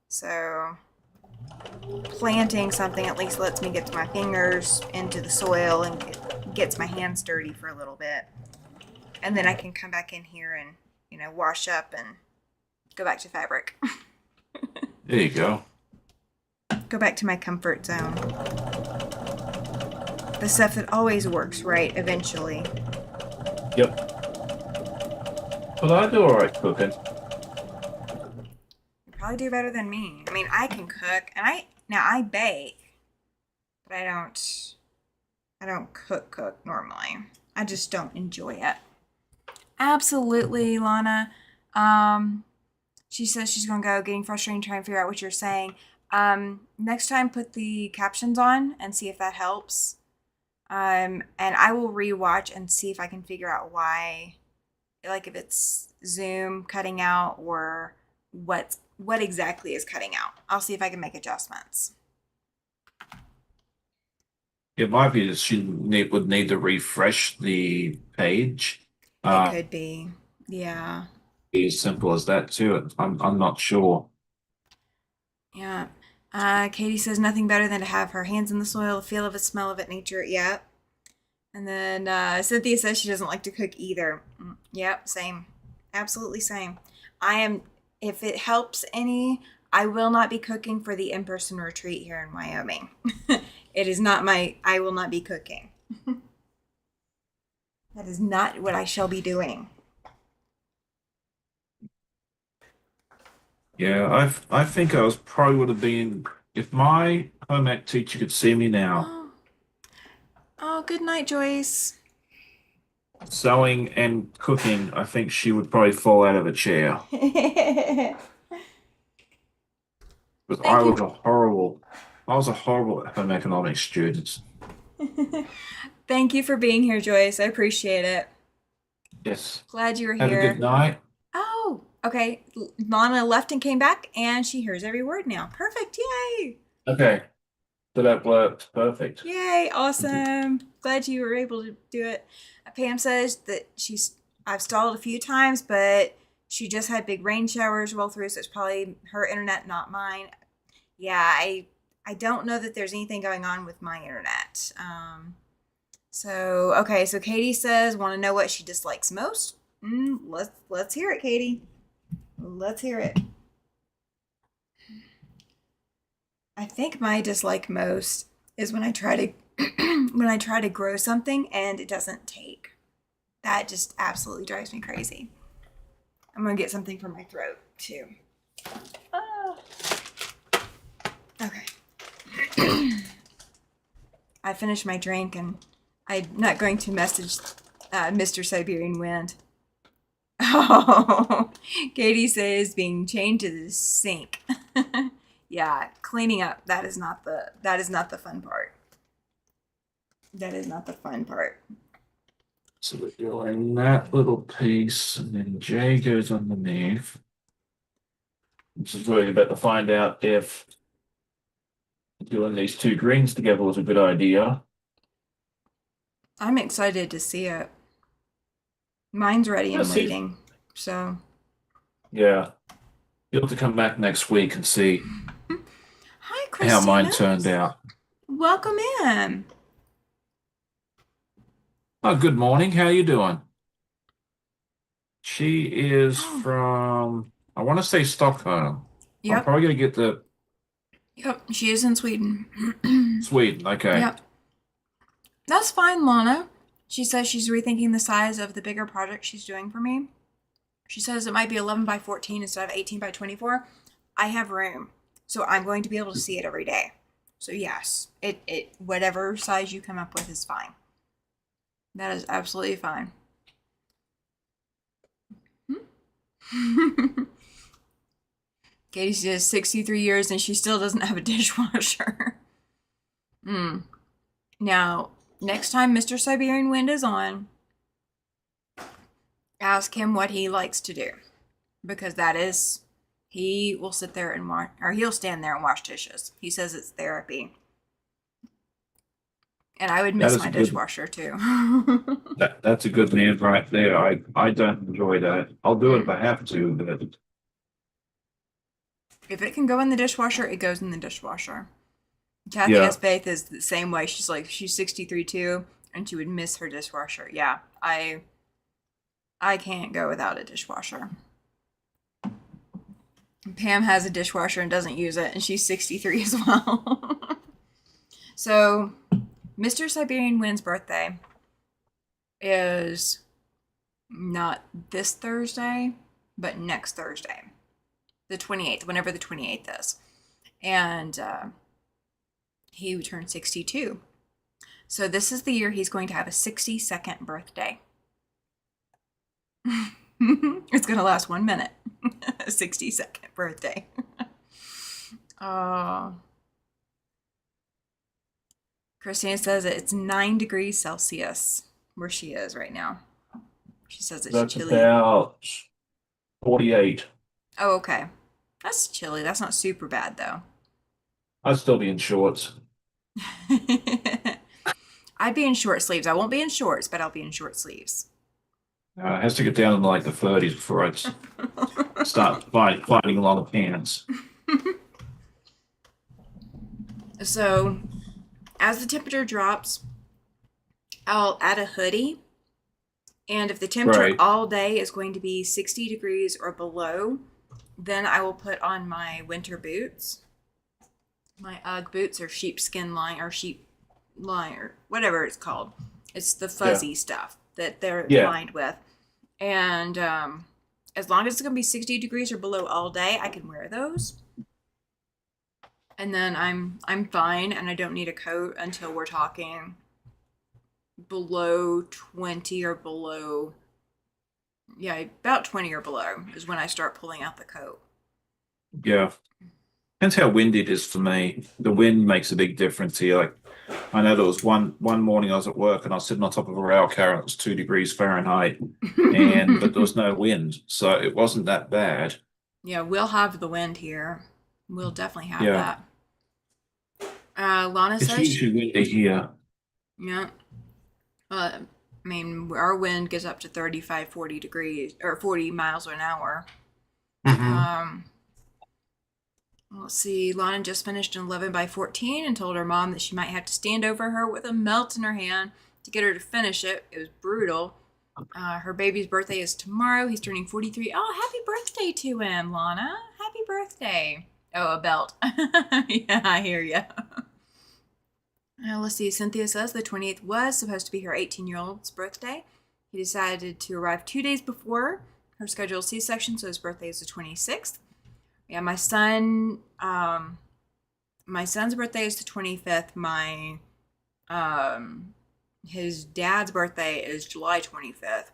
So, planting something at least lets me get my fingers into the soil and gets my hands dirty for a little bit. And then I can come back in here and, wash up and go back to fabric. There you go. Go back to my comfort zone. The stuff that always works right eventually. Yep. But I do all right cooking. You probably do better than me. I mean, I can cook and I bake, but I don't cook normally. I just don't enjoy it. Absolutely, Lana. She says she's gonna go getting frustrated trying to figure out what you're saying. Next time put the captions on and see if that helps. And I will rewatch and see if I can figure out why, like if it's Zoom cutting out or what exactly is cutting out. I'll see if I can make adjustments. It might be that would need to refresh the page. It Uh, could be. Yeah. be as simple as that too. I'm not sure. Yeah. Katie says nothing better than to have her hands in the soil, the feel of it, smell of it, nature. Yep. And then Cynthia says she doesn't like to cook either. Yep, same. Absolutely same. If it helps any, I will not be cooking for the in person retreat here in Wyoming. It is not I will not be cooking. That is not what I shall be doing. Yeah, I think I was probably would have been if my home ec teacher could see me now Oh, oh, good night, Joyce. sewing and cooking. I think she would probably fall out of a chair Thank because you. I was a horrible home economics student. Thank you for being here, Joyce. I appreciate it. Yes. Glad you were Have a good here. night. Oh, okay. Lana left and came back, and she hears every word now. Perfect. Yay. Okay. So that worked. Perfect. Yay. Awesome. Glad you were able to do it. Pam says that I've stalled a few times, but she just had big rain showers roll through, so it's probably her internet, not mine. Yeah, I don't know that there's anything going on with my internet. So Katie says, want to know what she dislikes most? Let's hear it, Katie. Let's hear it. I think my dislike most is when I try to when I try to grow something and it doesn't take. That just absolutely drives me crazy. I'm gonna get something for my throat too. Okay. I finished my drink and I'm not going to message Mr. Siberian Wind. Oh, Katie says being chained to the sink. Yeah, cleaning up. That is not the fun part. That is not the fun part. So we're doing that little piece, and then J goes underneath. This is really about to find out if doing these two greens together was a good idea. I'm excited to see it. Mine's ready and Let's see. waiting. So, Yeah, you'll have to come back next week and see hi, how mine Christina. turned out. Welcome in. Oh, good morning. How you doing? She is Oh, from, I want to say Stockholm. I'm yep. probably going to get the Yep. She is in Sweden. Sweden. Okay. Yep. That's fine, Lana. She says she's rethinking the size of the bigger project she's doing for me. She says it might be 11 by 14 instead of 18 by 24. I have room, so I'm going to be able to see it every day. So yes, it whatever size you come up with is fine. That is absolutely fine. Katie says 63 years and she still doesn't have a dishwasher. Now, next time Mr. Siberian Wind is on, ask him what he likes to do. Because he will sit there and watch, or he'll stand there and wash dishes. He says it's therapy. And I would That miss is my a good dishwasher too. that's a good man right there. I don't enjoy that. I'll do it if I have to, but If it can go in the dishwasher, it goes in the dishwasher. Kathy yeah, S. Faith is the same way. She's 63 too, and she would miss her dishwasher. Yeah, I can't go without a dishwasher. Pam has a dishwasher and doesn't use it, and she's 63 as well. So, Mr. Siberian Wind's birthday is not this Thursday, but next Thursday, the 28th, whenever the 28th is. And he would turn 62. So this is the year he's going to have a 62nd birthday. It's going to last 1 minute. A 62nd birthday. Oh. Christina says it's 9 degrees Celsius where she is right now. She says it's that's chilly. about 48. Oh, okay. That's chilly. That's not super bad, though. I'd still be in shorts. I'd be in short sleeves. I won't be in shorts, but I'll be in short sleeves. It has to get down to like the 30s before I start finding a lot of pants. So, as the temperature drops, I'll add a hoodie. And if the temperature Right. all day is going to be 60 degrees or below, then I will put on my winter boots. My Ugg boots or sheepskin line or sheep line or whatever it's called. It's the fuzzy stuff that they're Yeah. lined with. And as long as it's going to be 60 degrees or below all day, I can wear those. And then I'm fine and I don't need a coat until we're talking below 20 or below. Yeah, about 20 or below is when I start pulling out the coat. Yeah. Depends how windy it is for me. The wind makes a big difference here. Like I know there was one morning I was at work and I was sitting on top of a rail car and it was 2 degrees Fahrenheit but there was no wind, so it wasn't that bad. Yeah, we'll have the wind here. We'll definitely have Yeah. that. Lana It's says, usually windy here. yeah. I mean, our wind gets up to 35, 40 degrees or 40 miles an hour. Hmm. Let's see. Lana just finished an 11 by 14 and told her mom that she might have to stand over her with a melt in her hand to get her to finish it. It was brutal. Her baby's birthday is tomorrow. He's turning 43. Oh, happy birthday to him, Lana. Happy birthday. Oh, a belt. Yeah, I hear you. Let's see. Cynthia says the 28th was supposed to be her 18-year-old's birthday. He decided to arrive 2 days before her scheduled C-section, so his birthday is the 26th. Yeah, my son's birthday is the 25th. His dad's birthday is July 25th.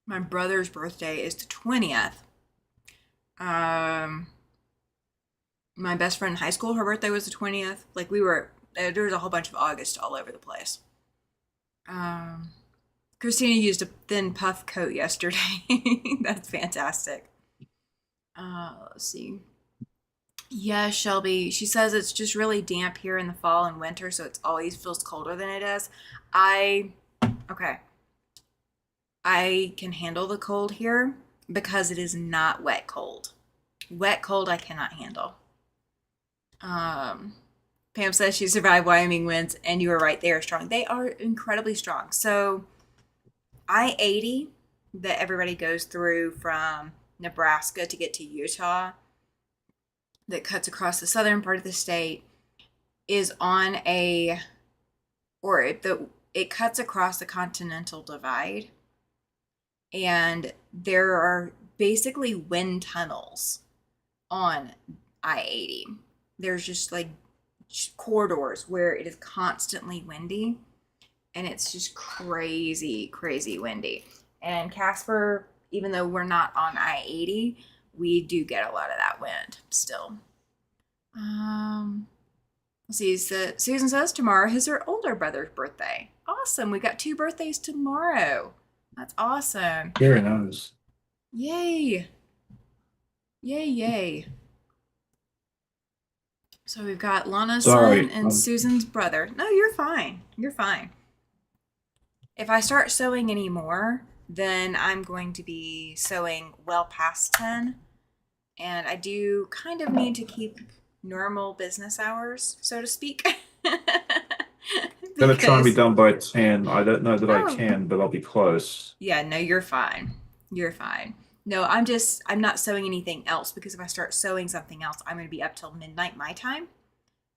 My brother's birthday is the 20th. My best friend in high school, her birthday was the 20th. Like there was a whole bunch of August all over the place. Christina used a thin puff coat yesterday. That's fantastic. Let's see. Yeah, Shelby. She says it's just really damp here in the fall and winter, so it always feels colder than it is. Okay. I can handle the cold here because it is not wet cold. Wet cold I cannot handle. Pam says she survived Wyoming winds, and you were right. They are strong. They are incredibly strong. So I-80 that everybody goes through from Nebraska to get to Utah, that cuts across the southern part of the state, is on it cuts across the Continental Divide, and there are basically wind tunnels on I-80. There's just like corridors where it is constantly windy, and it's just crazy, crazy windy. And Casper, even though we're not on I-80, we do get a lot of that wind still. Let's see. Susan says tomorrow is her older brother's birthday. Awesome. We got 2 birthdays tomorrow. That's awesome. Very nice. Yay. Yay, yay. So we've got Lana's son and Susan's brother. No, you're fine. You're fine. If I start sewing anymore, then I'm going to be sewing well past 10. And I do kind of need to keep normal business hours, so to speak. Gonna try and be done by 10. I don't know that I can, but I'll be close. Yeah, no, you're fine. You're fine. No, I'm not sewing anything else, because if I start sewing something else, I'm going to be up till midnight my time.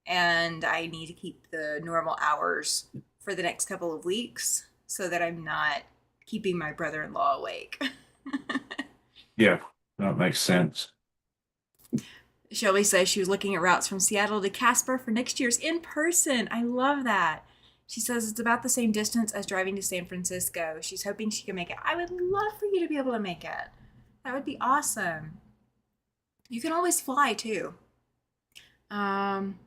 And I need to keep the normal hours for the next couple of weeks so that I'm not keeping my brother-in-law awake. Yeah, that makes sense. Shelby says she was looking at routes from Seattle to Casper for next year's in person. I love that. She says it's about the same distance as driving to San Francisco. She's hoping she can make it. I would love for you to be able to make it. That would be awesome. You can always fly too. Pam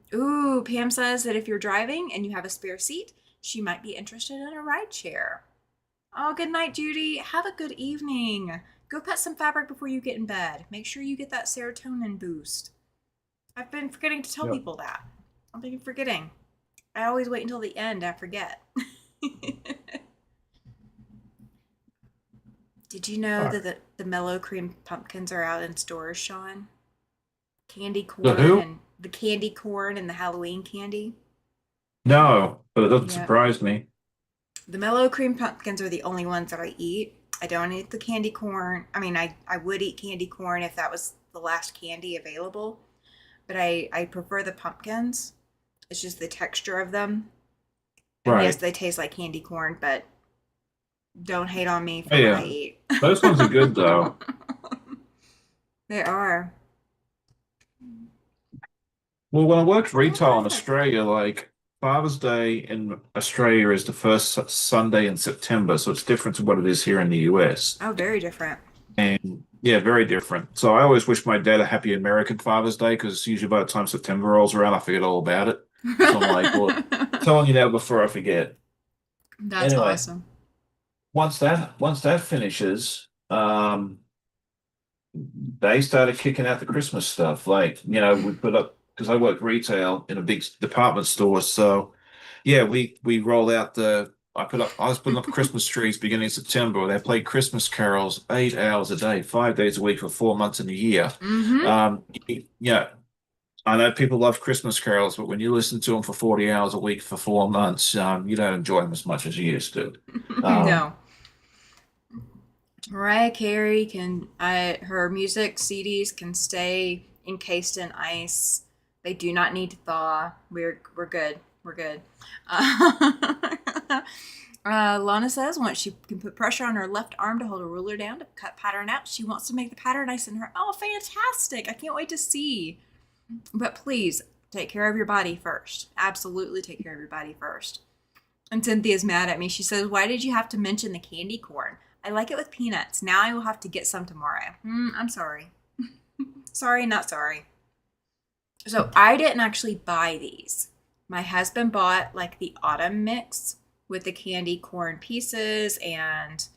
says that if you're driving and you have a spare seat, she might be interested in a ride share. Oh, good night, Judy. Have a good evening. Go pet some fabric before you get in bed. Make sure you get that serotonin boost. I've been forgetting to tell people that. I've been forgetting. I always wait until the end. I forget. Did you know that the mellow cream pumpkins are out in stores, Sean? Candy corn and the candy corn and the Halloween candy. No, but it doesn't surprise me. The mellow cream pumpkins are the only ones that I eat. I don't eat the candy corn. I mean, I would eat candy corn if that was the last candy available, but I prefer the pumpkins. It's just the texture of them. And right. Yes, they taste like candy corn, but don't hate on me for what I eat. Those ones are good, though. They are. Well, when I worked retail in Australia, like Father's Day in Australia is the first Sunday in September, so it's different to what it is here in the US. Oh, very different. And yeah, very different. So I always wish my dad a happy American Father's Day, because usually by the time September rolls around, I forget all about it. So I'm like, well, telling you now before I forget. That's anyway, awesome. Once that finishes, they started kicking out the Christmas stuff. Like, we put up, because I work retail in a big department store. So yeah, we rolled out I was putting up Christmas trees beginning of September. They played Christmas carols 8 hours a day, 5 days a week for 4 months in a year. Yeah, I know people love Christmas carols, but when you listen to them for 40 hours a week for 4 months, you don't enjoy them as much as you used to. No. Mariah Carey her music CDs can stay encased in ice. They do not need to thaw. We're good. We're good. Lana says once she can put pressure on her left arm to hold a ruler down to cut pattern out, she wants to make the pattern nice in her. Oh, fantastic. I can't wait to see. But please take care of your body first. Absolutely take care of your body first. And Cynthia's mad at me. She says, why did you have to mention the candy corn? I like it with peanuts. Now I will have to get some tomorrow. I'm sorry. Sorry, not sorry. So I didn't actually buy these. My husband bought like the autumn mix with the candy corn pieces and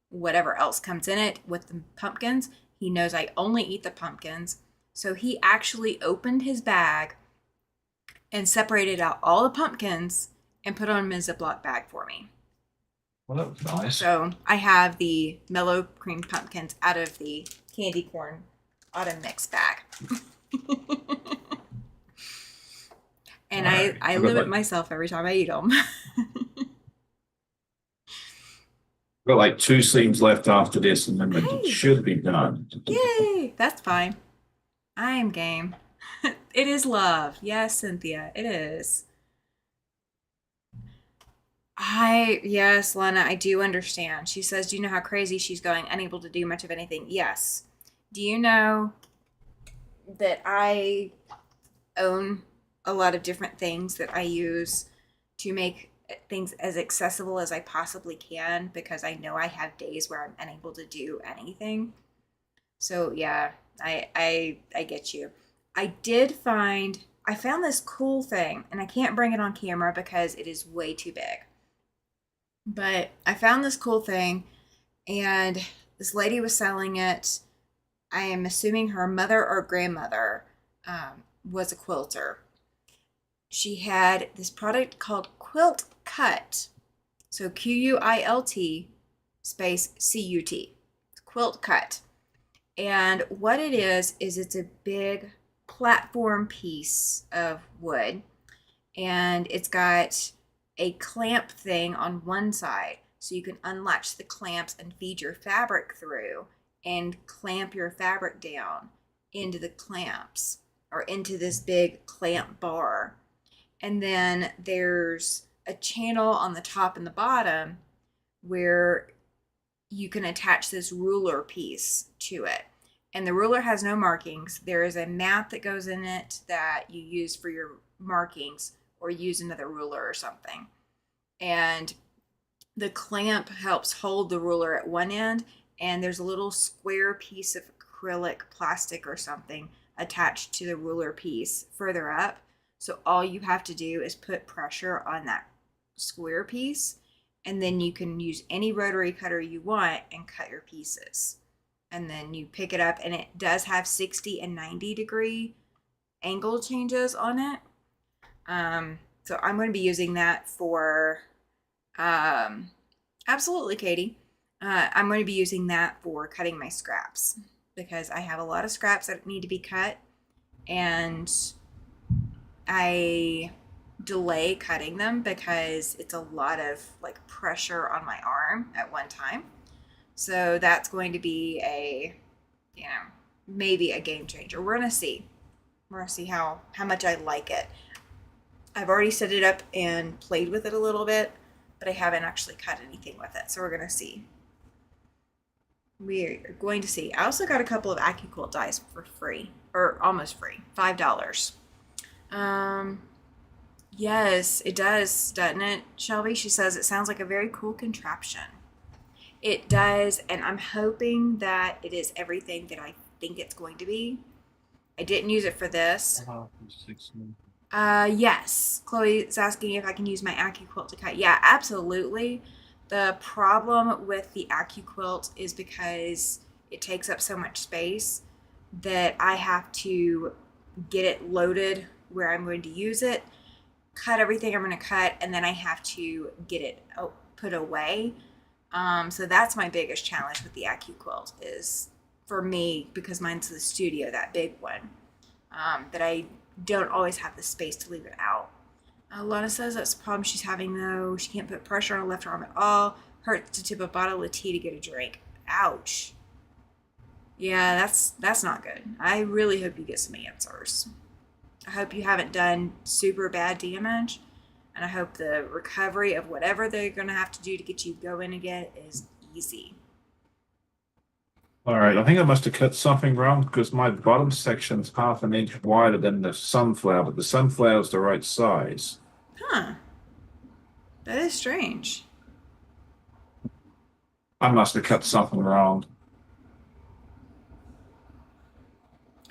whatever else comes in it with the pumpkins. He knows I only eat the pumpkins. So he actually opened his bag and separated out all the pumpkins and put them in a Ziploc bag for me. Well, that was nice. So I have the mellow cream pumpkins out of the candy corn autumn mix bag. And Right. I limit myself every time I eat them. Got like two seams left after this, and then it Hey. should be done. Yay! That's fine. I am game. It is love. Yes, Cynthia, it is. Yes, Lena, I do understand. She says, do you know how crazy she's going, unable to do much of anything? Yes. Do you know that I own a lot of different things that I use to make things as accessible as I possibly can because I know I have days where I'm unable to do anything. So yeah, I get you. I found this cool thing and I can't bring it on camera because it is way too big. But I found this cool thing and this lady was selling it. I am assuming her mother or grandmother was a quilter. She had this product called Quilt Cut. So QUILT space CUT. Quilt Cut. And what it is it's a big platform piece of wood. And it's got a clamp thing on one side. So you can unlatch the clamps and feed your fabric through and clamp your fabric down into the clamps or into this big clamp bar. And then there's a channel on the top and the bottom where you can attach this ruler piece to it. And the ruler has no markings. There is a mat that goes in it that you use for your markings or use another ruler or something. And the clamp helps hold the ruler at one end, and there's a little square piece of acrylic plastic or something attached to the ruler piece further up. So all you have to do is put pressure on that square piece, and then you can use any rotary cutter you want and cut your pieces. And then you pick it up, and it does have 60 and 90-degree angle changes on it. So I'm going to be using that for, absolutely, Katie. I'm going to be using that for cutting my scraps because I have a lot of scraps that need to be cut, and I delay cutting them because it's a lot of like pressure on my arm at one time. So that's going to be maybe a game changer. We're going to see. We're going to see how much I like it. I've already set it up and played with it a little bit, but I haven't actually cut anything with it. So we're going to see. We are going to see. I also got a couple of AccuQuilt dies for free, or almost free, $5. Yes, it does, doesn't it, Shelby? She says it sounds like a very cool contraption. It does, and I'm hoping that it is everything that I think it's going to be. I didn't use it for this. Yes. Chloe is asking if I can use my AccuQuilt to cut. Yeah, absolutely. The problem with the AccuQuilt is because it takes up so much space that I have to get it loaded where I'm going to use it, cut everything I'm going to cut, and then I have to get it put away. So that's my biggest challenge with the AccuQuilt is for me, because mine's the studio, that big one, that I don't always have the space to leave it out. Lana says that's the problem she's having though. She can't put pressure on her left arm at all. Hurts to tip a bottle of tea to get a drink. Ouch. Yeah, that's not good. I really hope you get some answers. I hope you haven't done super bad damage. And I hope the recovery of whatever they're going to have to do to get you going again is easy. All right, I think I must have cut something wrong because my bottom section's half an inch wider than the sunflower, but the sunflower's the right size. Huh. That is strange. I must have cut something wrong.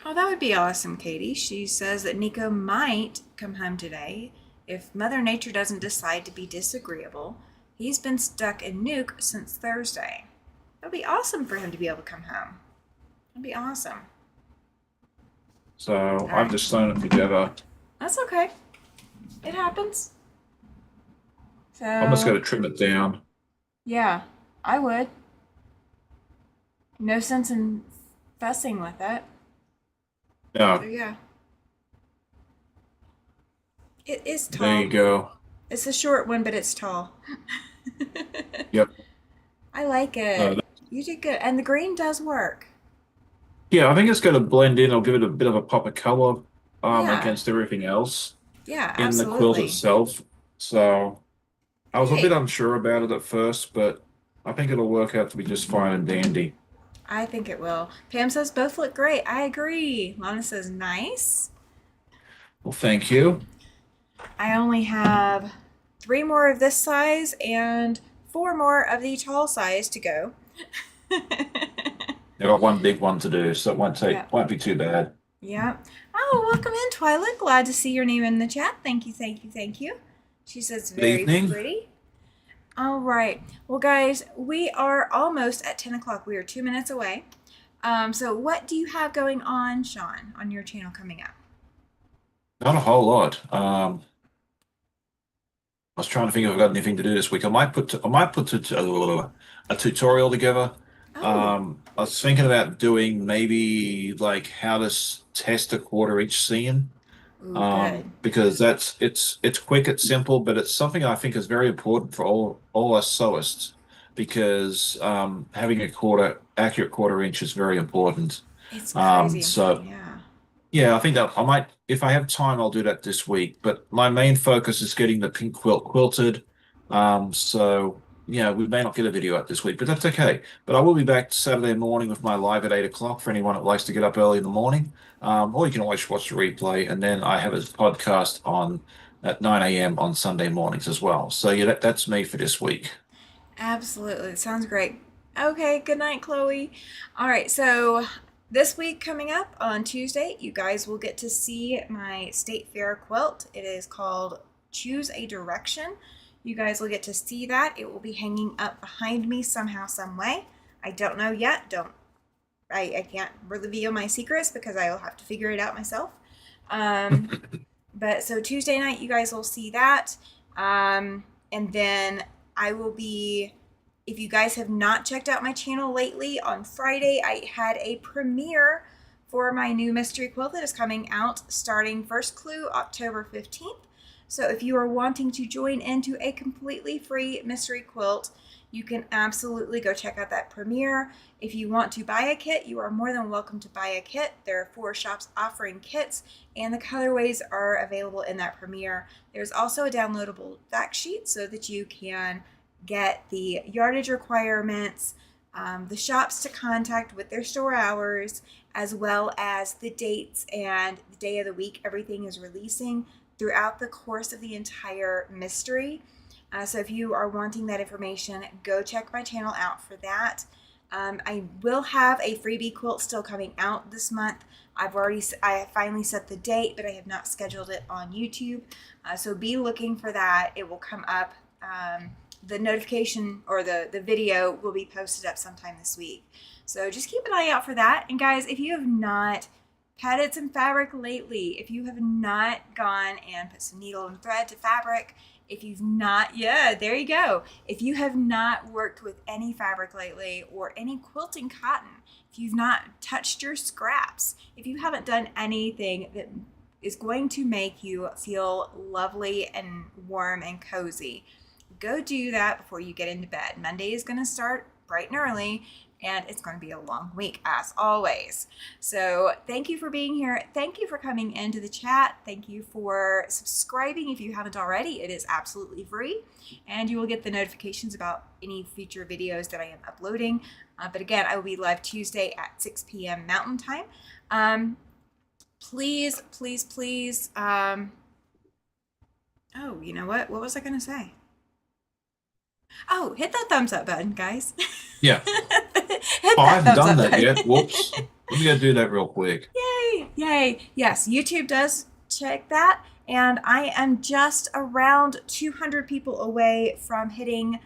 Oh, that would be awesome, Katie. She says that Nico might come home today if Mother Nature doesn't decide to be disagreeable. He's been stuck in Nuke since Thursday. That'd be awesome for him to be able to come home. That'd be awesome. So All I've right. just sewn them together. That's okay. It happens. I'm just So, going to trim it down. yeah, I would. No sense in fussing with it. So, Yeah, yeah. It is there you tall. go. It's a short one, but it's tall. Yep. I like Uh, it. You did good. And the green does work. yeah, I think it's going to blend in. I'll give it a bit of a pop of color Yeah. against everything else Yeah, in the quilt absolutely. itself. So I was a bit Hey, unsure about it at first, but I think it'll work out to be just fine and dandy. I think it will. Pam says both look great. I agree. Lana says nice. Well, thank you. I only have 3 more of this size and 4 more of the tall size to go. I've got one big one to do, so it Yeah. won't be too bad. Yeah. Oh, welcome in, Twyla. Glad to see your name in the chat. Thank you, thank you, thank you. She says Good very evening. pretty. All right. Well, guys, we are almost at 10 o'clock. We are 2 minutes away. So what do you have going on, Sean, on your channel coming up? Not a whole lot. I was trying to think if I've got anything to do this week. I might put a tutorial together. Oh, I was thinking about doing maybe like how to test a quarter inch seam. ooh, good. Because it's quick, it's simple, but it's something I think is very important for all us sewists because having a accurate quarter inch is very important. It's crazy important, So yeah. yeah, I think that I might, if I have time, I'll do that this week. But my main focus is getting the pink quilt quilted. So yeah, we may not get a video out this week, but that's okay. But I will be back Saturday morning with my live at 8 o'clock for anyone that likes to get up early in the morning. Or you can always watch the replay, and then I have a podcast on at 9 a.m. on Sunday mornings as well. So yeah, that's me for this week. Absolutely. It sounds great. Okay, good night, Chloe. All right, so this week coming up on Tuesday, you guys will get to see my State Fair quilt. It is called Choose a Direction. You guys will get to see that. It will be hanging up behind me somehow, some way. I don't know yet. I can't reveal my secrets because I will have to figure it out myself. Um, but so Tuesday night, you guys will see that. And then I will be, if you guys have not checked out my channel lately, on Friday, I had a premiere for my new mystery quilt that is coming out starting first clue October 15th. So if you are wanting to join into a completely free mystery quilt, you can absolutely go check out that premiere. If you want to buy a kit, you are more than welcome to buy a kit. There are 4 shops offering kits, and the colorways are available in that premiere. There's also a downloadable fact sheet so that you can get the yardage requirements, the shops to contact with their store hours, as well as the dates and the day of the week everything is releasing throughout the course of the entire mystery. So if you are wanting that information, go check my channel out for that. I will have a freebie quilt still coming out this month. I finally set the date, but I have not scheduled it on YouTube. So be looking for that. It will come up. The notification or the video will be posted up sometime this week. So just keep an eye out for that. And guys, if you have not patted some fabric lately, if you have not gone and put some needle and thread to fabric, if you've not, yeah, there you go. If you have not worked with any fabric lately or any quilting cotton, if you've not touched your scraps, if you haven't done anything that is going to make you feel lovely and warm and cozy, go do that before you get into bed. Monday is going to start bright and early, and it's going to be a long week as always. So thank you for being here. Thank you for coming into the chat. Thank you for subscribing if you haven't already. It is absolutely free, and you will get the notifications about any future videos that I am uploading. But again, I will be live Tuesday at 6 p.m. Mountain Time. Please, please, please. Oh, you know what? What was I going to say? Oh, hit that thumbs up button, guys. Yeah. Hit I that haven't thumbs done up that button. yet. Whoops. Let me go do that real quick. Yay, yay. Yes, YouTube does check that. And I am just around 200 people away from hitting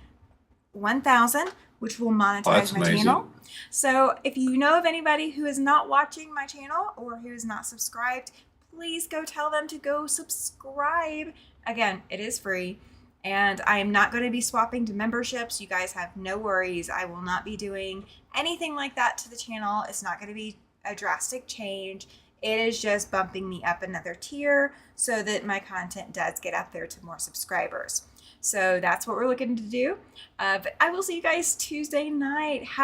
1,000, which will Oh, monetize that's my amazing. channel. So if you know of anybody who is not watching my channel or who is not subscribed, please go tell them to go subscribe. Again, it is free. And I am not going to be swapping to memberships. You guys have no worries. I will not be doing anything like that to the channel. It's not going to be a drastic change. It is just bumping me up another tier so that my content does get out there to more subscribers. So that's what we're looking to do. But I will see you guys Tuesday night. Have